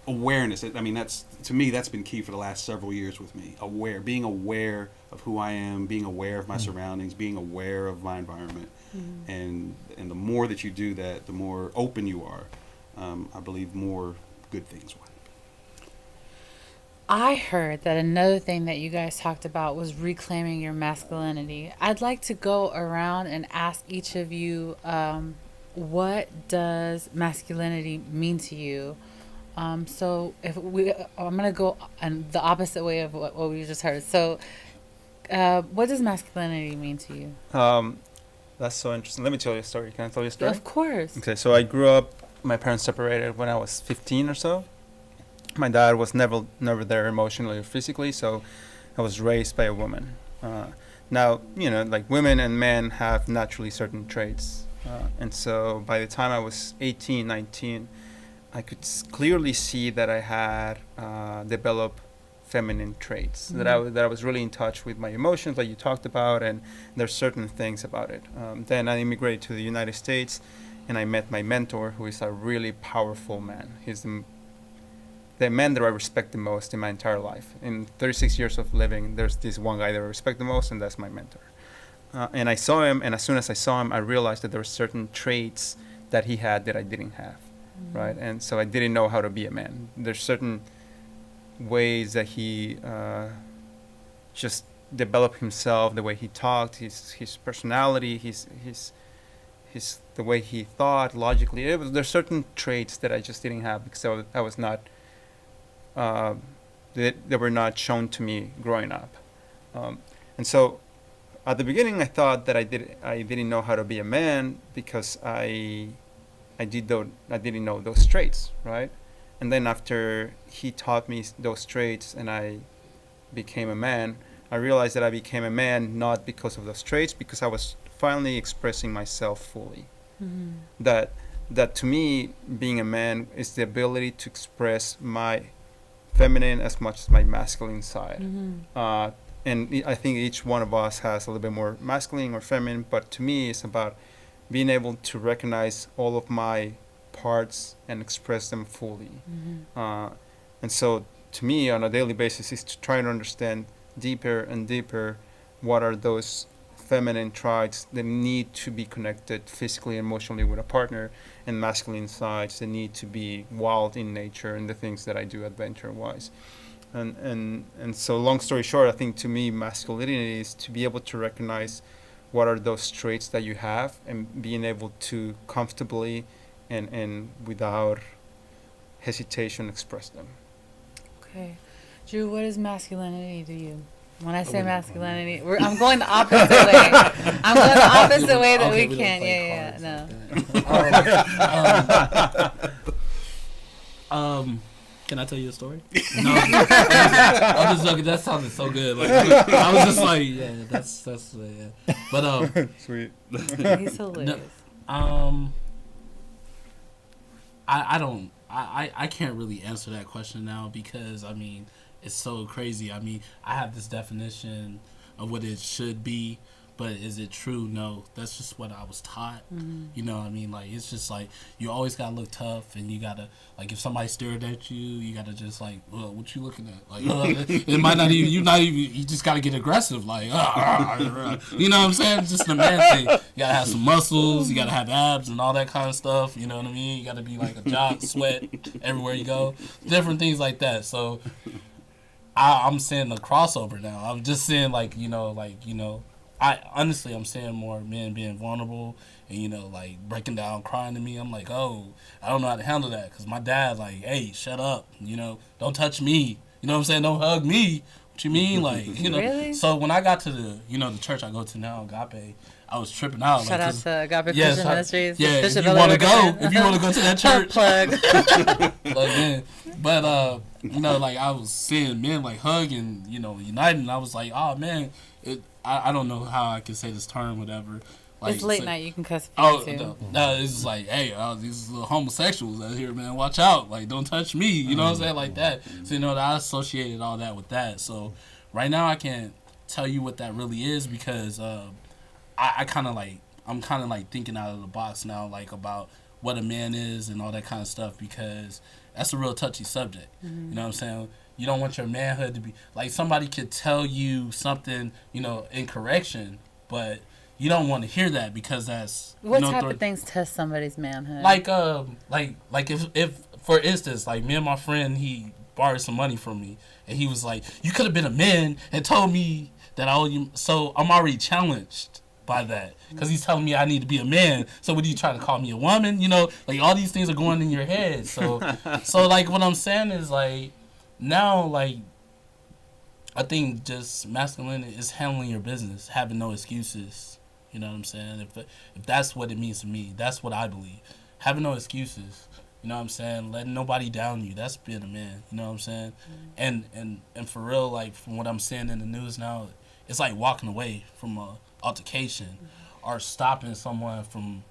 awareness. I mean, that's, to me, that's been key for the last several years with me. Being aware of who I am, being aware of my surroundings, being aware of my environment. And the more that you do that, the more open you are, I believe more good things will happen. I heard that another thing that you guys talked about was reclaiming your masculinity. I'd like to go around and ask each of you, what does masculinity mean to you? So I'm gonna go on the opposite way of what we just heard. So, what does masculinity mean to you? That's so interesting. Let me tell you a story. Can I tell you a story? Of course. Okay, so I grew up, my parents separated when I was 15 or so. My dad was never there emotionally or physically, so I was raised by a woman. Now, like women and men have naturally certain traits. And so by the time I was 18, 19, I could clearly see that I had developed feminine traits, that I was really in touch with my emotions, like you talked about, and there's certain things about it. Then I immigrated to the United States, and I met my mentor, who is a really powerful man. He's the man that I respect the most in my entire life. In 36 years of living, there's this one guy that I respect the most, and that's my mentor. And I saw him, and as soon as I saw him, I realized that there were certain traits that he had that I didn't have, right? And so I didn't know how to be a man. There's certain ways that he just developed himself, the way he talked, his personality, his the way he thought logically. There's certain traits that I just didn't have because I was not they were not shown to me growing up, and so at the beginning I thought that I didn't know how to be a man because I didn't know those traits, right? And then after he taught me those traits and I became a man, I realized that I became a man not because of those traits, because I was finally expressing myself fully. That that to me, being a man is the ability to express my feminine as much as my masculine side. I think each one of us has a little bit more masculine or feminine, but to me, it's about being able to recognize all of my parts and express them fully. And so, to me, on a daily basis, is to try to understand deeper and deeper what are those feminine traits that need to be connected physically and emotionally with a partner, and masculine sides that need to be wild in nature and the things that I do adventure wise. And so, long story short, I think to me masculinity is to be able to recognize what are those traits that you have and being able to comfortably and without hesitation express them. Okay. Drew, what is masculinity to you? When I say masculinity, I'm going the opposite way. I'm going the opposite way that we can. Yeah, no. Can I tell you a story? No, I'm just joking. That sounded so good. Like I was just like, yeah, that's yeah. But Sweet. He's hilarious. I can't really answer that question now because I mean it's so crazy. I mean I have this definition of what it should be, but is it true? No, that's just what I was taught. You know what I mean? Like it's just like you always gotta look tough, and you gotta like if somebody stared at you, you gotta just like, well, what you looking at? Like it might not even you just gotta get aggressive, like you know what I'm saying? It's just the man thing. You gotta have some muscles, you gotta have abs and all that kind of stuff. You know what I mean? You gotta be like a jock, sweat everywhere you go, different things like that. So I'm saying the crossover now. I'm just saying like I honestly, I'm seeing more men being vulnerable and, like, breaking down, crying to me. I'm like, oh, I don't know how to handle that because my dad, like, hey, shut up, don't touch me. You know what I'm saying? Don't hug me. What you mean? Like, Really? So when I got to the church I go to now, Agape, I was tripping out. Shout out to Agape yes, Christian Ministries. Yeah, if Bishop you want to go, to that church. Plug. Like, man. But, like, I was seeing men, like, hugging, uniting. And I was like, oh, man, I don't know how I can say this term, whatever. Like, it's late night. You can cuss. Too. No, it's like, hey, these little homosexuals out here, man. Watch out! Like, don't touch me. You know what I'm saying? Like that. So I associated all that with that. So right now, I can't tell you what that really is because I'm kind of like thinking out of the box now, like about what a man is and all that kind of stuff because that's a real touchy subject. You know what I'm saying? You don't want your manhood to be like somebody could tell you something, in correction, but you don't want to hear that because that's what type of things test somebody's manhood. Like if for instance, like me and my friend, he borrowed some money from me, and he was like, "You could have been a man and told me that I owe you." So I'm already challenged by that because he's telling me I need to be a man. So what are you trying to call me a woman? Like all these things are going in your head. So like what I'm saying is like. Now, like, I think just masculinity is handling your business, having no excuses. You know what I'm saying? If that's what it means to me, that's what I believe. Having no excuses. You know what I'm saying? Letting nobody down you. That's being a man. You know what I'm saying? And for real, like, from what I'm seeing in the news now, it's like walking away from a altercation or stopping someone from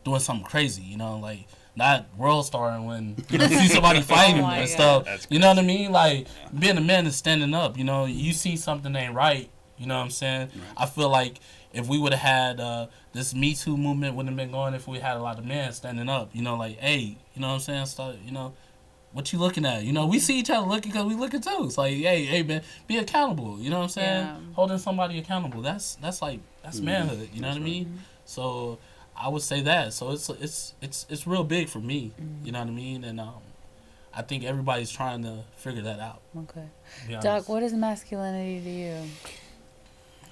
doing something crazy. Like. Not world starring when see somebody fighting and stuff. You know what I mean? Like being a man is standing up. You see something ain't right. You know what I'm saying? Right. I feel like if we would have had this Me Too movement wouldn't have been going if we had a lot of men standing up. Like, hey, you know what I'm saying? Start, what you looking at? We see each other looking because we looking too. It's like, hey, man, be accountable. You know what I'm saying? Yeah. Holding somebody accountable. That's manhood. You know what I mean? So. I would say that. So it's real big for me. You know what I mean? And I think everybody's trying to figure that out. Okay. Doc, what is masculinity to you?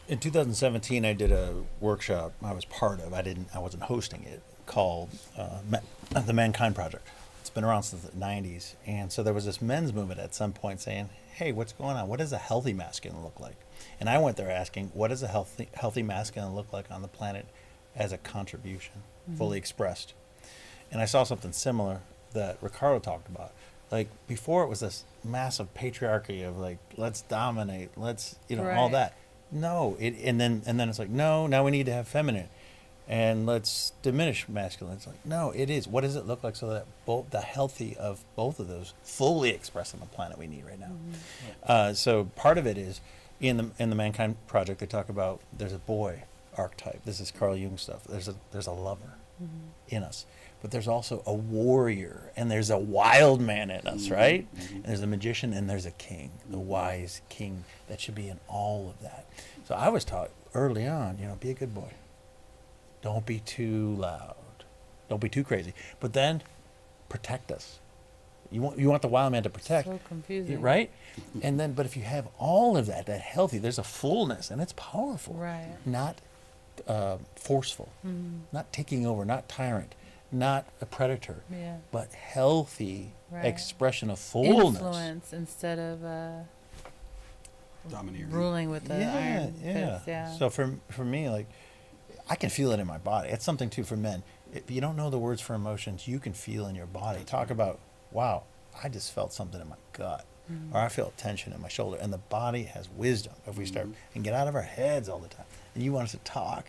In 2017, I did a workshop I was part of. I wasn't hosting it, called the Mankind Project. It's been around since the 90s. And so there was this men's movement at some point saying, hey, what's going on? What does a healthy masculine look like? And I went there asking, what does a healthy masculine look like on the planet as a contribution, fully expressed? And I saw something similar that Ricardo talked about. Like, before it was this massive patriarchy of, like, let's dominate, let's, all that. No, and then it's like, no, now we need to have feminine. and let's diminish masculine. It's like, no, it is. What does it look like so that both the healthy of both of those fully express on the planet we need right now? So part of it is in the Mankind Project. They talk about there's a boy archetype. This is Carl Jung stuff. There's a lover in us, but there's also a warrior, and there's a wild man in us, right? And there's a magician, and there's a king, the wise king that should be in all of that. So I was taught early on, be a good boy. Don't be too loud. Don't be too crazy. But then protect us. You want the wild man to protect. So confusing. Right? And then, but if you have all of that healthy, there's a fullness, and it's powerful. Right. Not forceful. Not taking over, not tyrant, not a predator. Yeah. But healthy Right. expression of fullness. Influence instead of Domineering. ruling with the iron fist. Yeah. So for me, like, I can feel it in my body. It's something too for men. If you don't know the words for emotions, you can feel in your body. Talk about, wow, I just felt something in my gut, or I felt tension in my shoulder. And the body has wisdom if we start and get out of our heads all the time. And you want us to talk.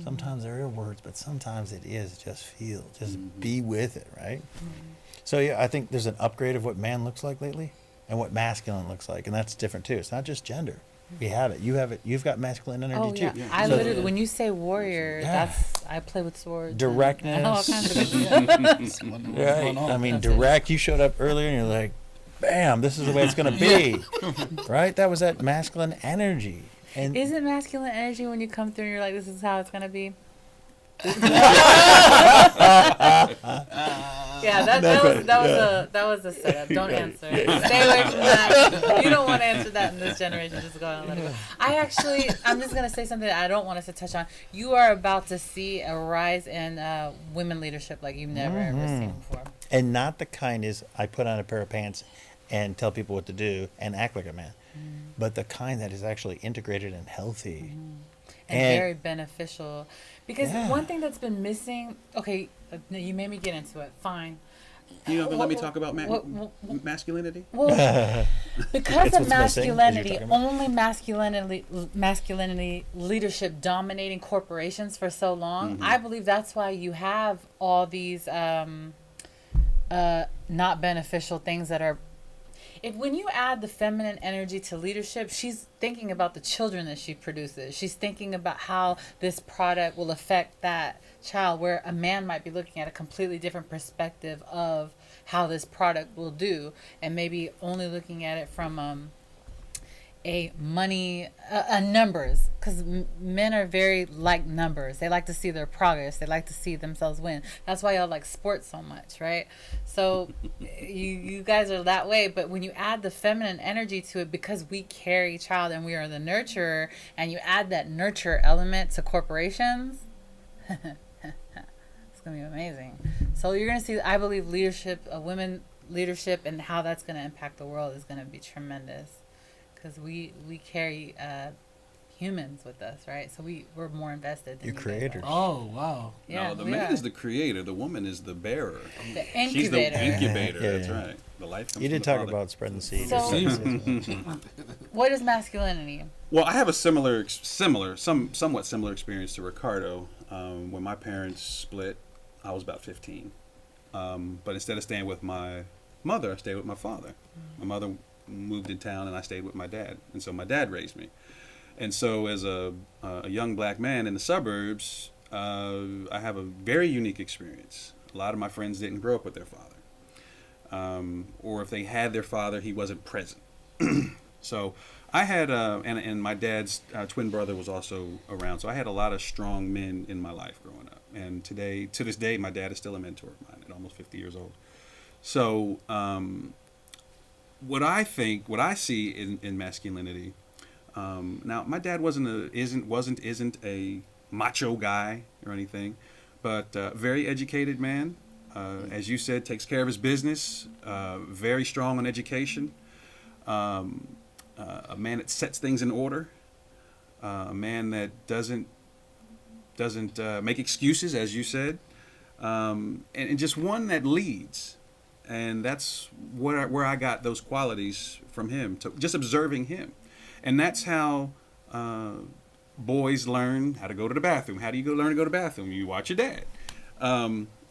Sometimes there are words, but sometimes it is just feel, just be with it, right? So yeah, I think there's an upgrade of what man looks like lately and what masculine looks like, and that's different too. It's not just gender. We have it. You have it. You've got masculine energy Oh too. yeah. I So- literally, when you say warrior, Yeah. I play with swords. Directness. All kinds of good stuff. Right. I mean, direct. You showed up earlier and you're like, bam, this is the way it's going to be. Right? That was that masculine energy. And Isn't masculine energy when you come through and you're like, this is how it's gonna be? Yeah, that was a setup. Don't answer. Stay away from that. You don't want to answer that in this generation. Just go and let it go. I'm just gonna say something that I don't want us to touch on. You are about to see a rise in women leadership like you've never ever seen before. and not the kind is I put on a pair of pants and tell people what to do and act like a man, but the kind that is actually integrated and healthy. And very beneficial. Because one thing that's been missing, okay, you made me get into it, fine. You know, but let me talk about masculinity. Well, because It's of what's missing, as you're masculinity, talking about. only masculinity leadership dominating corporations for so long, I believe that's why you have all these not beneficial things that are. When you add the feminine energy to leadership, she's thinking about the children that she produces. She's thinking about how this product will affect that child, where a man might be looking at a completely different perspective of how this product will do, and maybe only looking at it from a numbers, because men are very like numbers. They like to see their progress. They like to see themselves win. That's why y'all like sports so much, right? So you guys are that way. But when you add the feminine energy to it, because we carry child and we are the nurturer, and you add that nurture element to corporations, it's gonna be amazing. So you're gonna see, I believe, leadership, women leadership, and how that's gonna impact the world is gonna be tremendous. Because we carry humans with us, right? So we're more invested than You're you guys creators. are. Oh, wow. Yeah, No, the we man are. is the creator. The woman is the bearer. The She's the incubator. incubator. Yeah, That's yeah. right. The life comes You from did the talk father. about spreading the seed. So- yourself. What is masculinity? Well, I have a somewhat similar experience to Ricardo. When my parents split, I was about 15. But instead of staying with my mother, I stayed with my father. My mother moved in town, and I stayed with my dad. And so my dad raised me. And so as a young black man in the suburbs, I have a very unique experience. A lot of my friends didn't grow up with their father. Or if they had their father, he wasn't present. So I had, and my dad's twin brother was also around. So I had a lot of strong men in my life growing up. And to this day, my dad is still a mentor of mine at almost 50 years old. So what I see in masculinity, now my dad isn't a macho guy or anything, but very educated man. As you said, takes care of his business, very strong on education, a man that sets things in order, a man that doesn't make excuses, as you said, and just one that leads. And that's where I got those qualities from him, just observing him. And that's how boys learn how to go to the bathroom. How do you learn to go to the bathroom? You watch your dad.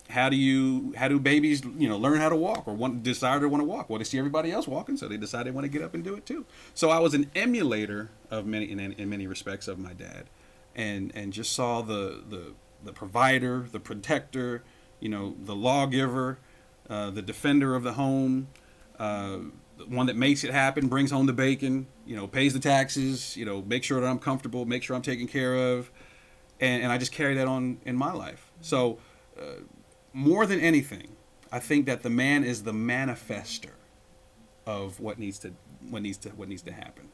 How do babies, learn how to walk or decide they want to walk? Well, they see everybody else walking, so they decide they want to get up and do it too. So I was an emulator of in many respects of my dad, and just saw the provider, the protector, the lawgiver, the defender of the home, the one that makes it happen, brings home the bacon, pays the taxes, make sure that I'm comfortable, make sure I'm taken care of, and I just carry that on in my life. So. More than anything, I think that the man is the manifester of what needs to happen.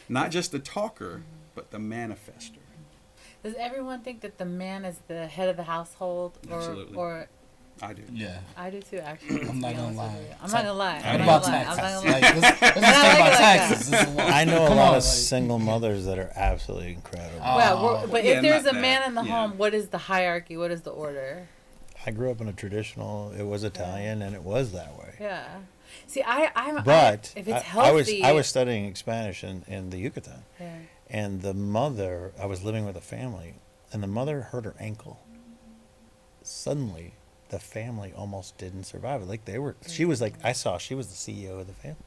Not just the talker, but the manifester. Does everyone think that the man is the head of the household? Absolutely. Or I do. Yeah. I do too, actually. I'm not gonna lie. I'm not gonna lie. What about taxes? Like, let's just I talk like about it like taxes. This is one- I know a Come lot on, of like- single mothers that are absolutely incredible. But yeah, if there's not a man that. in the Yeah. home, what is the hierarchy? What is the order? I grew up in a traditional. It was Italian, and it was that way. Yeah. See, But if it's I was healthy, studying Spanish in the Yucatan, yeah. and the mother. I was living with a family, and the mother hurt her ankle. Suddenly, the family almost didn't survive it. Like they were. She was like I saw. She was the CEO of the family.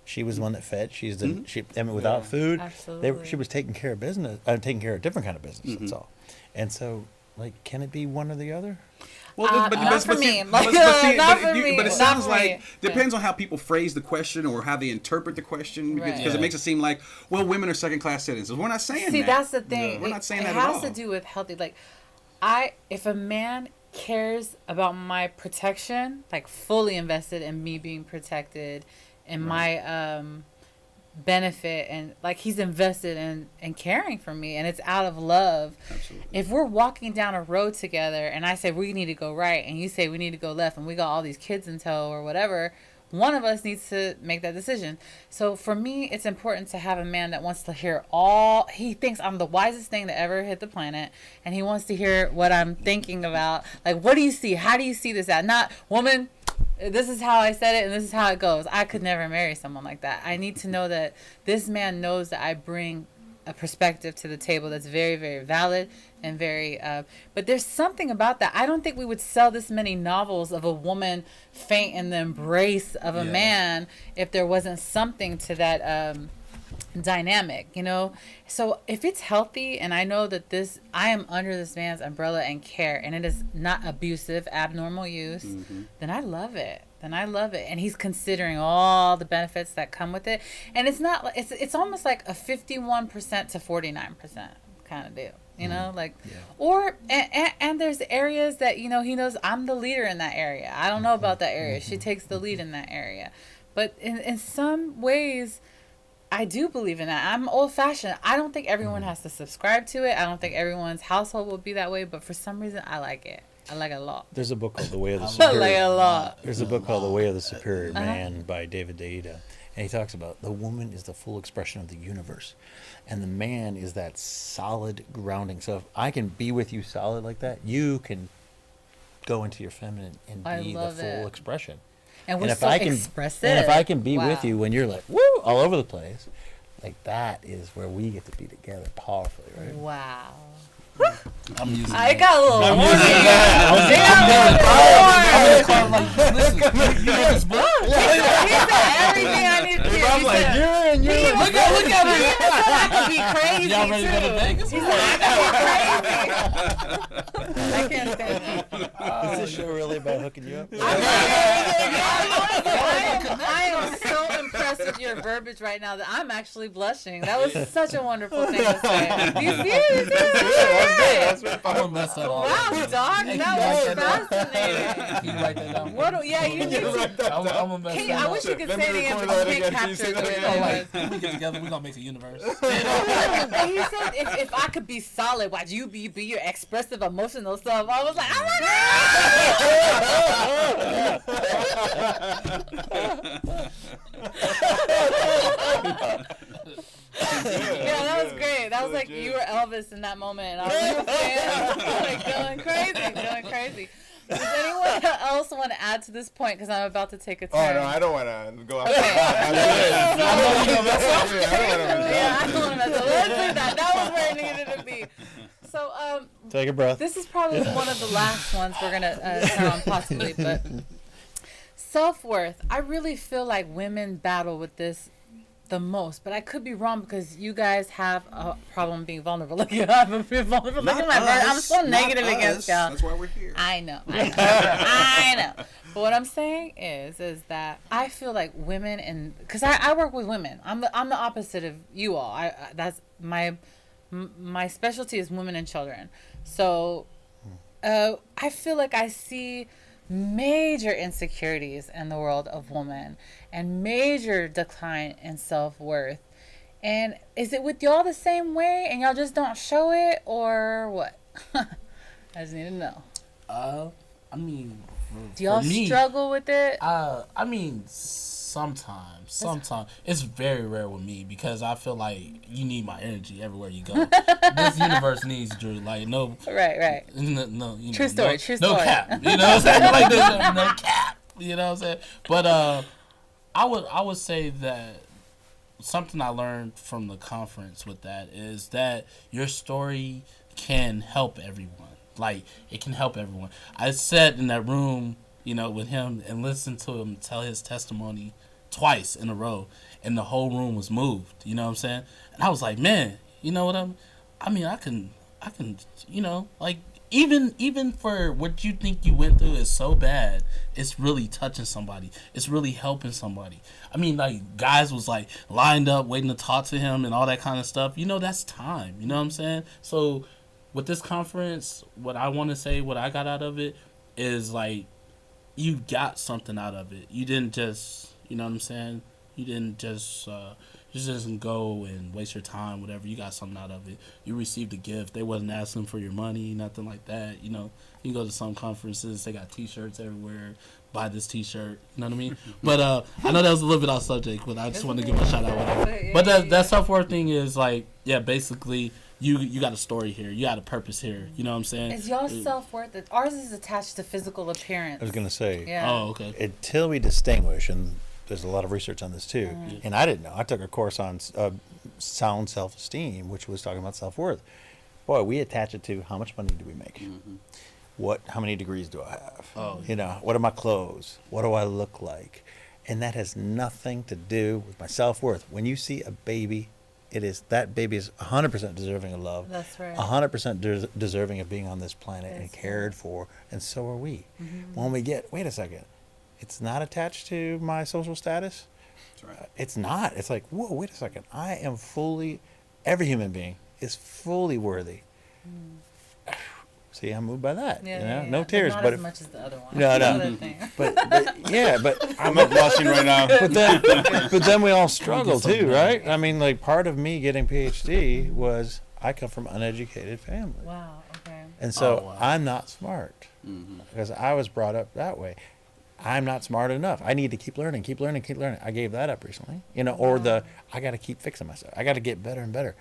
She was the one that fed. She's the. Without food, Absolutely. she was taking care of business. Taking care of a different kind of business. That's all. And so, like, can it be one or the other? Well, not for me. But it sounds Not for like me. depends on how people phrase the question or how they interpret the question, because Right. it makes it seem like, well, women are second-class citizens. We're not saying See, that. that's the thing. We're not saying it that at all. has to do with healthy. Like, if a man cares about my protection, like fully invested in me being protected, and my benefit, and like he's invested in caring for me, and it's out of love. Absolutely. If we're walking down a road together, and I say we need to go right, and you say we need to go left, and we got all these kids in tow or whatever, one of us needs to make that decision. So for me, it's important to have a man that wants to hear he thinks I'm the wisest thing that ever hit the planet, and he wants to hear what I'm thinking about. Like, what do you see? How do you see this at? Not, woman, this is how I said it and this is how it goes. I could never marry someone like that. I need to know that this man knows that I bring a perspective to the table that's very, very valid and very but there's something about that. I don't think we would sell this many novels of a woman faint in the embrace of a man if there wasn't something to that dynamic, so if it's healthy, and I know that I am under this man's umbrella and care, and it is not abusive, abnormal use, then I love it. And he's considering all the benefits that come with it, and it's almost like a 51% to 49% kind of deal, or and there's areas that he knows I'm the leader in that area. I don't know about that area. She takes the lead in that area, but in some ways I do believe in that. I'm old-fashioned. I don't think everyone has to subscribe to it. I don't think everyone's household will be that way, but for some reason, I like it. I like it a lot. There's a book called The Way of the I Superior. like it a lot. There's a book called The Way of the Superior Man by David Deida. And he talks about the woman is the full expression of the universe. And the man is that solid grounding. So if I can be with you solid like that, you can go into your feminine and be the full expression. And we're if so I can, expressive. And if I can be with you when you're like, woo, all over the place, like that is where we get to be together powerfully, right? Wow. I'm using I that. got a little I'm horny. using that. He said everything I need to hear. I'm like, Look at me. He said I could be crazy Y'all ready to go to too. Vegas? He said I could be crazy. I can't stand that. Is this show really about hooking you up? I am so impressed with your verbiage right now that I'm actually blushing. That was such a wonderful thing to say. Do you see it? I'm gonna mess that all up. Wow, dog, that was fascinating. Can you write that down? You need to. I'm gonna mess that I up. wish you could say it again, record but that you can't again. capture Can you it. say the way that it was. When we get together, we're gonna make a universe. And he said, if I could be solid, why'd you be your expressive, emotional self? I was like, oh my God! Yeah, that was great. That was like you were Elvis in that moment. And I was like, man, going crazy. Does anyone else want to add to this point? Because I'm about to take a turn. Oh, no, I don't want to go off. Okay. I don't want to mess up. Yeah, I don't want to mess up. Let's do that. That was where it needed Take a breath. This is probably one of the last ones we're gonna turn on possibly, but self-worth. I really feel like women battle with this the most, but I could be wrong because you guys have a problem being vulnerable. Look, I'm vulnerable. Look at my bird. I'm so negative against y'all. That's why we're here. I know. I know. But what I'm saying is that I feel like women, and because I work with women, I'm the opposite of you all. That's my specialty is women and children. So I feel like I see major insecurities in the world of women and major decline in self-worth. And is it with y'all the same way and y'all just don't show it, or what? I just need to know. I mean, do y'all struggle with it? I mean, sometimes it's very rare with me because I feel like you need my energy everywhere you go. This universe needs Drew. Like no, right. No, true story. No cap. You know what I'm saying? Like there's no cap. You know what I'm saying? But I would say that something I learned from the conference with that is that your story can help everyone. Like it can help everyone. I sat in that room, with him and listened to him tell his testimony twice in a row, and the whole room was moved. You know what I'm saying? And I was like, man, you know what I mean, I can, like even for what you think you went through is so bad, it's really touching somebody. It's really helping somebody. I mean, like guys was like lined up waiting to talk to him and all that kind of stuff. That's time. You know what I'm saying? So with this conference, what I want to say, what I got out of it is like, you got something out of it. You didn't just, you know what I'm saying? You didn't just go and waste your time, whatever. You got something out of it. You received a gift. They wasn't asking for your money, nothing like that. You can go to some conferences. They got T-shirts everywhere. Buy this T-shirt. You know what I mean? But I know that was a little bit off subject, but I just want to give a shout out. Whatever. But that self-worth thing is like, yeah, basically, you got a story here. You got a purpose here. You know what I'm saying? Is y'all self-worth? Ours is attached to physical appearance. I was going to say. Yeah. Oh, okay. Until we distinguish, and there's a lot of research on this too, and I didn't know. I took a course on sound self-esteem, which was talking about self-worth. Boy, we attach it to how much money do we make? Mm-hmm. How many degrees do I have? Oh, what are my clothes? What do I look like? And that has nothing to do with my self-worth. When you see a baby, that baby is 100% deserving of love. That's right. 100% deserving of being on this planet and That's cared for, and so are we. Mm-hmm. When we get, wait a second, it's not attached to my social status. That's right. It's not. It's like, whoa, wait a second. I am every human being is fully worthy. See, I'm moved by that. No tears, but not but as much as the other one. No. but I'm not blushing right now. but then we all struggle too, right? I mean, like part of me getting PhD was I come from an uneducated family. Wow. Okay. And so wow. I'm not smart because I was brought up that way. I'm not smart enough. I need to keep learning. I gave that up recently, I got to keep fixing myself. I got to get better and better.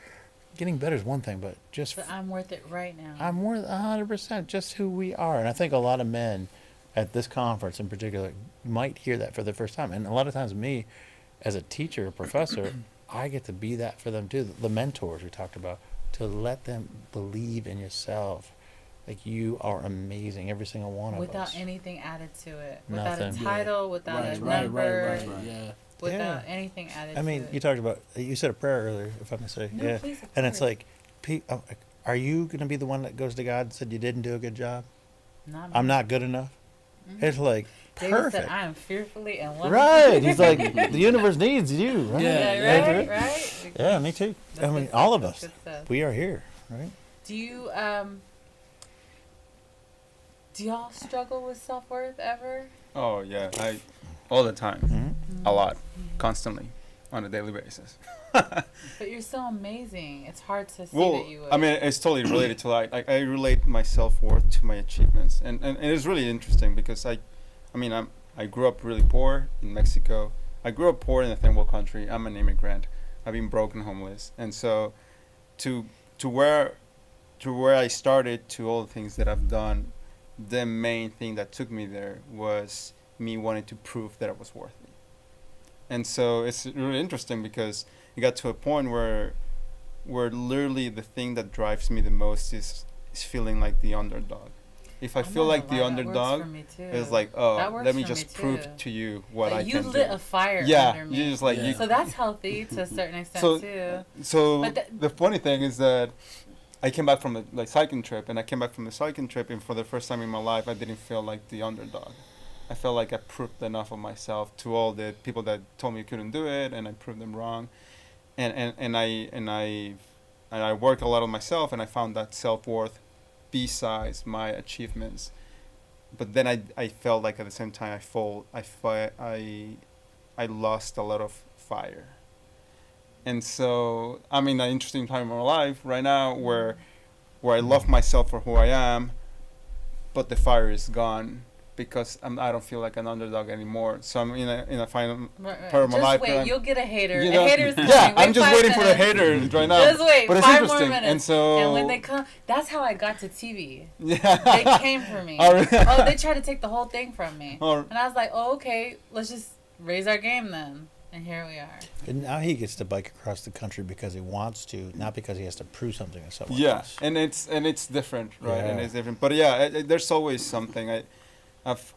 Getting better is one thing, but But I'm worth it right now. I'm worth 100% just who we are. And I think a lot of men at this conference in particular might hear that for the first time. And a lot of times me, as a teacher, a professor, I get to be that for them too. The mentors we talked about, to let them believe in yourself. Like you are amazing, every single one of us. Without anything added to it. Nothing. Without a title, without a Right, number. Yeah. Without anything added I mean, to it. you talked about, you said a prayer earlier, if I may say. No, yeah. please, of And it's course. like, are you going to be the one that goes to God and said you didn't do a good job? Not I'm me. not good enough? It's like, David perfect. said, I am fearfully and wonderfully. Right. He's like, the universe needs you. Right? Yeah, right. Yeah, me too. That's I mean, good all of stuff, us. good stuff. We are here, right? Do y'all struggle with self-worth ever? Oh yeah, all the time, Mm-hmm. a lot, constantly, on a daily basis. But you're so amazing. It's hard to see Well, that you would. I mean, it's totally related to like I relate my self-worth to my achievements, and it's really interesting because I grew up really poor in Mexico. I grew up poor in a third world country. I'm an immigrant. I've been broke and homeless, and so to where I started, to all the things that I've done, the main thing that took me there was me wanting to prove that I was worthy. And so it's really interesting because it got to a point where literally the thing that drives me the most is is feeling like the underdog. If I I'm feel not like gonna the lie, that works underdog, for me too. it's like, That oh, works let me for just me prove too. to you what Like, I you can lit do. a fire Yeah, under me. you just like Yeah. you. So that's healthy to a certain extent So- too. So But the funny thing is that I came back from a like cycling trip, and I came back from the cycling trip, and for the first time in my life, I didn't feel like the underdog. I felt like I proved enough of myself to all the people that told me I couldn't do it, and I proved them wrong. And I worked a lot on myself, and I found that self-worth besides my achievements. But then I felt like at the same time I lost a lot of fire. And so I'm in an interesting time in my life right now where I love myself for who I am, but the fire is gone because I don't feel like an underdog anymore. So I'm in a final Right. part of my Just life. wait, you'll get a hater. you A know, hater's coming. yeah, Wait I'm just 5 waiting for the minutes. haters right now. Just wait, but it's 5 more interesting, minutes. and so And when they come, that's how I got to TV. yeah, They came for me. Oh, really? Oh, they tried to take the whole thing from me. Oh. And I was like, oh, okay, let's just raise our game then. And here we are. And now he gets to bike across the country because he wants to, not because he has to prove something to someone yeah, else. and it's different, right? And Yeah. it's different. But yeah, there's always something. I've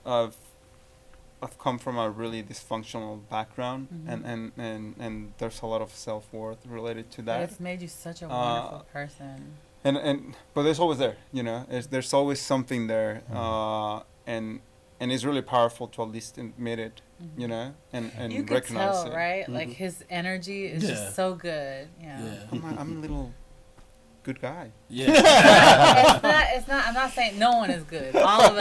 come from a really dysfunctional background, and there's a lot of self-worth related to But that. it's made you such a wonderful person. And but there's always there, there's always something there, and it's really powerful to at least admit it, and You could recognize tell, it. right? Like his energy is Yeah. just so good. Yeah. I'm a little good guy. Yeah. It's not. I'm not saying no one is good. All of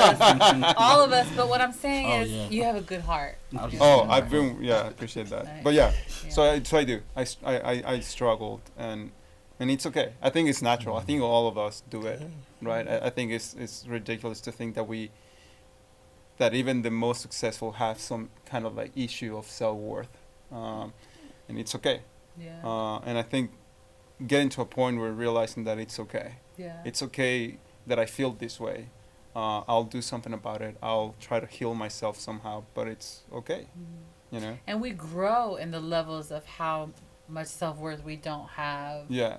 us. But what I'm saying Oh, is, yeah. you have a good heart. Oh, I appreciate that. Right. But yeah, Yeah. so I do. I struggled, and it's okay. I think it's natural. I think all of us do it, right? I think it's ridiculous to think that even the most successful have some kind of like issue of self-worth, and it's okay. Yeah. And I think getting to a point where realizing that it's okay. Yeah. It's okay that I feel this way. I'll do something about it. I'll try to heal myself somehow, but it's okay. And we grow in the levels of how much self-worth we don't have. Yeah.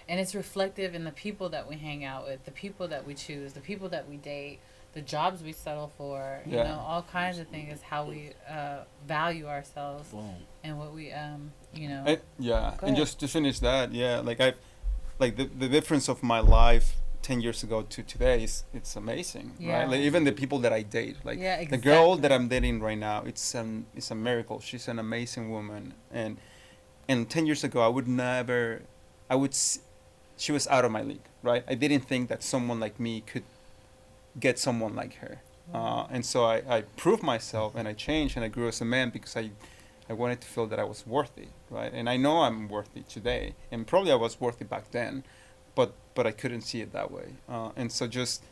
And it's reflective in the people that we hang out with, the people that we choose, the people that we date, the jobs we settle for, all kinds of things, how we value ourselves and what we, And Go and ahead. just to finish that, the difference of my life 10 years ago to today it's amazing, Yeah. right? Like even the people that I date, like Yeah, the girl exactly. that I'm dating right now, it's a miracle. She's an amazing woman, and 10 years ago she was out of my league, right? I didn't think that someone like me could get someone like her. And so I proved myself, and I changed, and I grew as a man because I wanted to feel that I was worthy, right? And I know I'm worthy today, and probably I was worthy back then, but I couldn't see it that way. And so just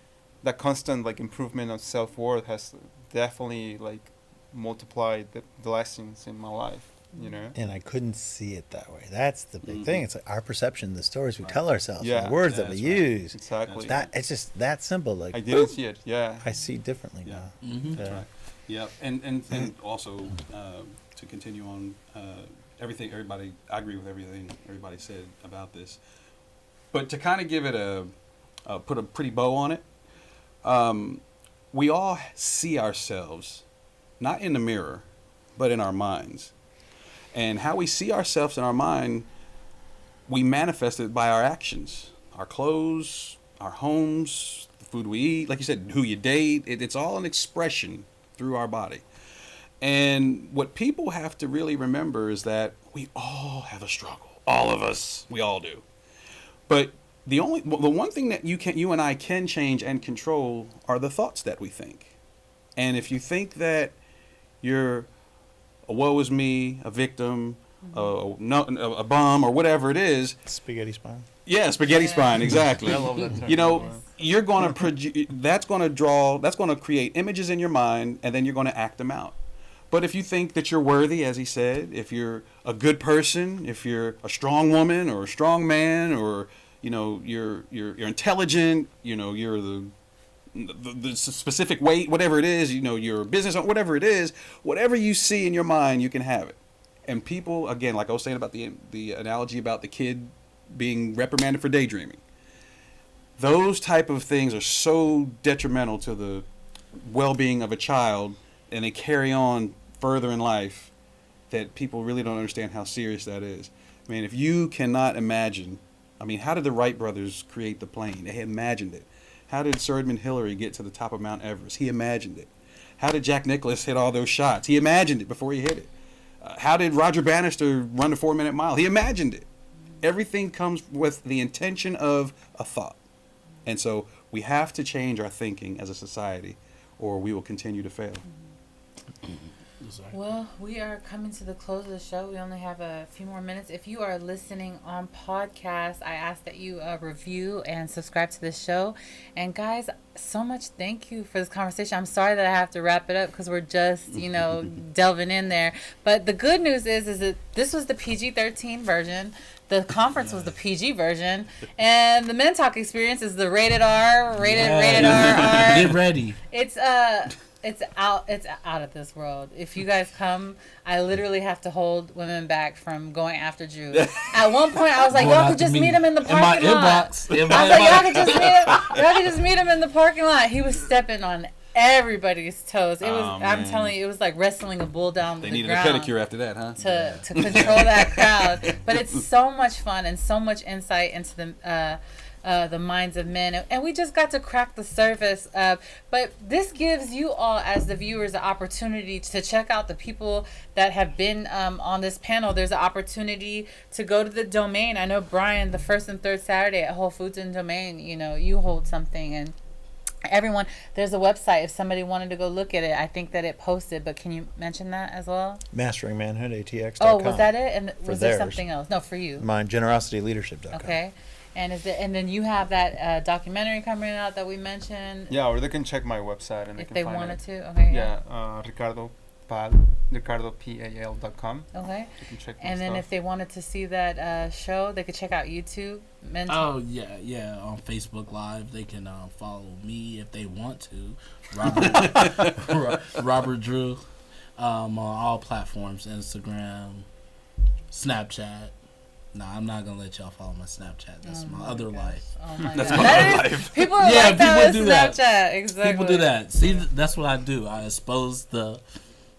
that constant like improvement of self-worth has definitely like multiplied the blessings in my life, And I couldn't see it that way. That's the big thing. It's like our perception, the stories we tell ourselves, Yeah. the words that That's we right. use. Exactly. It's just that simple. Like I didn't see it. Yeah. I see differently Yeah. now. Mm-hmm. Yeah. Right. Yeah, and also to continue on everything. I agree with everything everybody said about this. But to kind of give it put a pretty bow on it, we all see ourselves not in the mirror, but in our minds. And how we see ourselves in our mind, we manifest it by our actions, our clothes, our homes, the food we eat, like you said, who you date. It's all an expression through our body. And what people have to really remember is that we all have a struggle. All of us, we all do. But the one thing that you and I can change and control are the thoughts that we think. And if you think that you're a woe is me, a victim, a bum, or whatever it is. Spaghetti spine. Yeah, spaghetti Yeah. spine, exactly. I love that term. You're going to that's going to create images in your mind, and then you're going to act them out. But if you think that you're worthy, as he said, if you're a good person, if you're a strong woman or a strong man, or you're intelligent, you're the specific weight, whatever it is, your business, whatever it is, whatever you see in your mind, you can have it. And people, again, like I was saying about the analogy about the kid being reprimanded for daydreaming. Those type of things are so detrimental to the well-being of a child, and they carry on further in life, that people really don't understand how serious that is. I mean, if you cannot imagine, I mean, how did the Wright brothers create the plane? They imagined it. How did Sir Edmund Hillary get to the top of Mount Everest? He imagined it. How did Jack Nicklaus hit all those shots? He imagined it before he hit it. How did Roger Bannister run the 4-minute mile? He imagined it. Everything comes with the intention of a thought. And so we have to change our thinking as a society, or we will continue to fail. Well, we are coming to the close of the show. We only have a few more minutes. If you are listening on podcast, I ask that you review and subscribe to this show. And guys, so much thank you for this conversation. I'm sorry that I have to wrap it up because we're just, delving in there. But the good news is that this was the PG-13 version. The conference was the PG version, and the Men Talk experience is the rated R, rated RR. Get ready. It's out of this world. If you guys come, I literally have to hold women back from going after Drew. At one point, I was like, y'all could just meet him in the parking lot. I was like, y'all could just meet him in the parking lot. He was stepping on everybody's toes. It was. I'm telling you, it was like wrestling a bull down the ground. They needed a pedicure after that, huh? To control that crowd. But it's so much fun and so much insight into the minds of men, and we just got to crack the surface. But this gives you all, as the viewers, the opportunity to check out the people that have been on this panel. There's an opportunity to go to the Domain. I know, Brian, the first and third Saturday at Whole Foods and Domain, you hold something, and everyone, there's a website if somebody wanted to go look at it. I think that it posted, but can you mention that as well? Mastering Manhood, ATX.com. Oh, was that it? And was there something else? No, for you. Mine, GenerosityLeadership.com. Okay. And then you have that documentary coming out that we mentioned. Yeah, or they can check my website and if they they can find wanted it. to. Okay. Yeah, RicardoPal.com. Okay. You can check. And then stuff. if they wanted to see that show, they could check out YouTube. Oh yeah. On Facebook Live, they can follow me if they want to. Robert Drew, on all platforms: Instagram, Snapchat. No, I'm not gonna let y'all follow my Snapchat. That's my other life. Oh my God. That's my life. People like people that do with that. Snapchat. Exactly. People do that. See, that's what I do. I expose the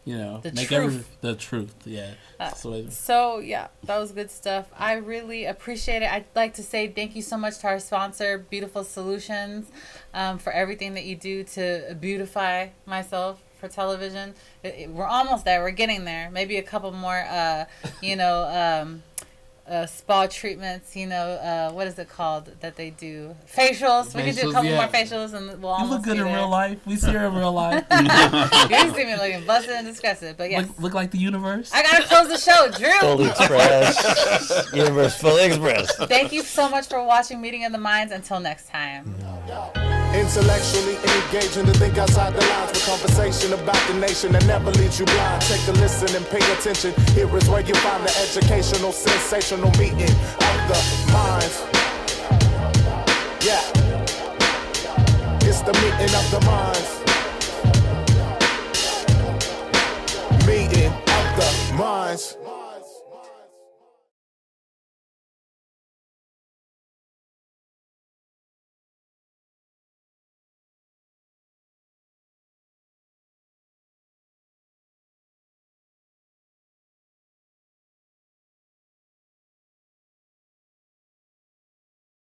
truth. Yeah. So yeah, that was good stuff. I really appreciate it. I'd like to say thank you so much to our sponsor, Beautiful Solutions, for everything that you do to beautify myself for television. We're almost there. We're getting there. Maybe a couple more, spa treatments, what is it called that they do? Facials. We can do a couple more facials and we'll almost look good be in there. real life. We see her in real life. You see me looking busted and disgusted, but yes. Look like the universe. I gotta close the show, Drew. Fully Express. Universe Fully Express. Thank you so much for watching Meeting of the Minds. Until next time. Intellectually engaging to think outside the lines with conversation about the nation that never leaves you blind. Take a listen and pay attention. Here is where you find the educational, sensational meeting of the minds. Yeah, it's the meeting of the minds. Meeting of the minds.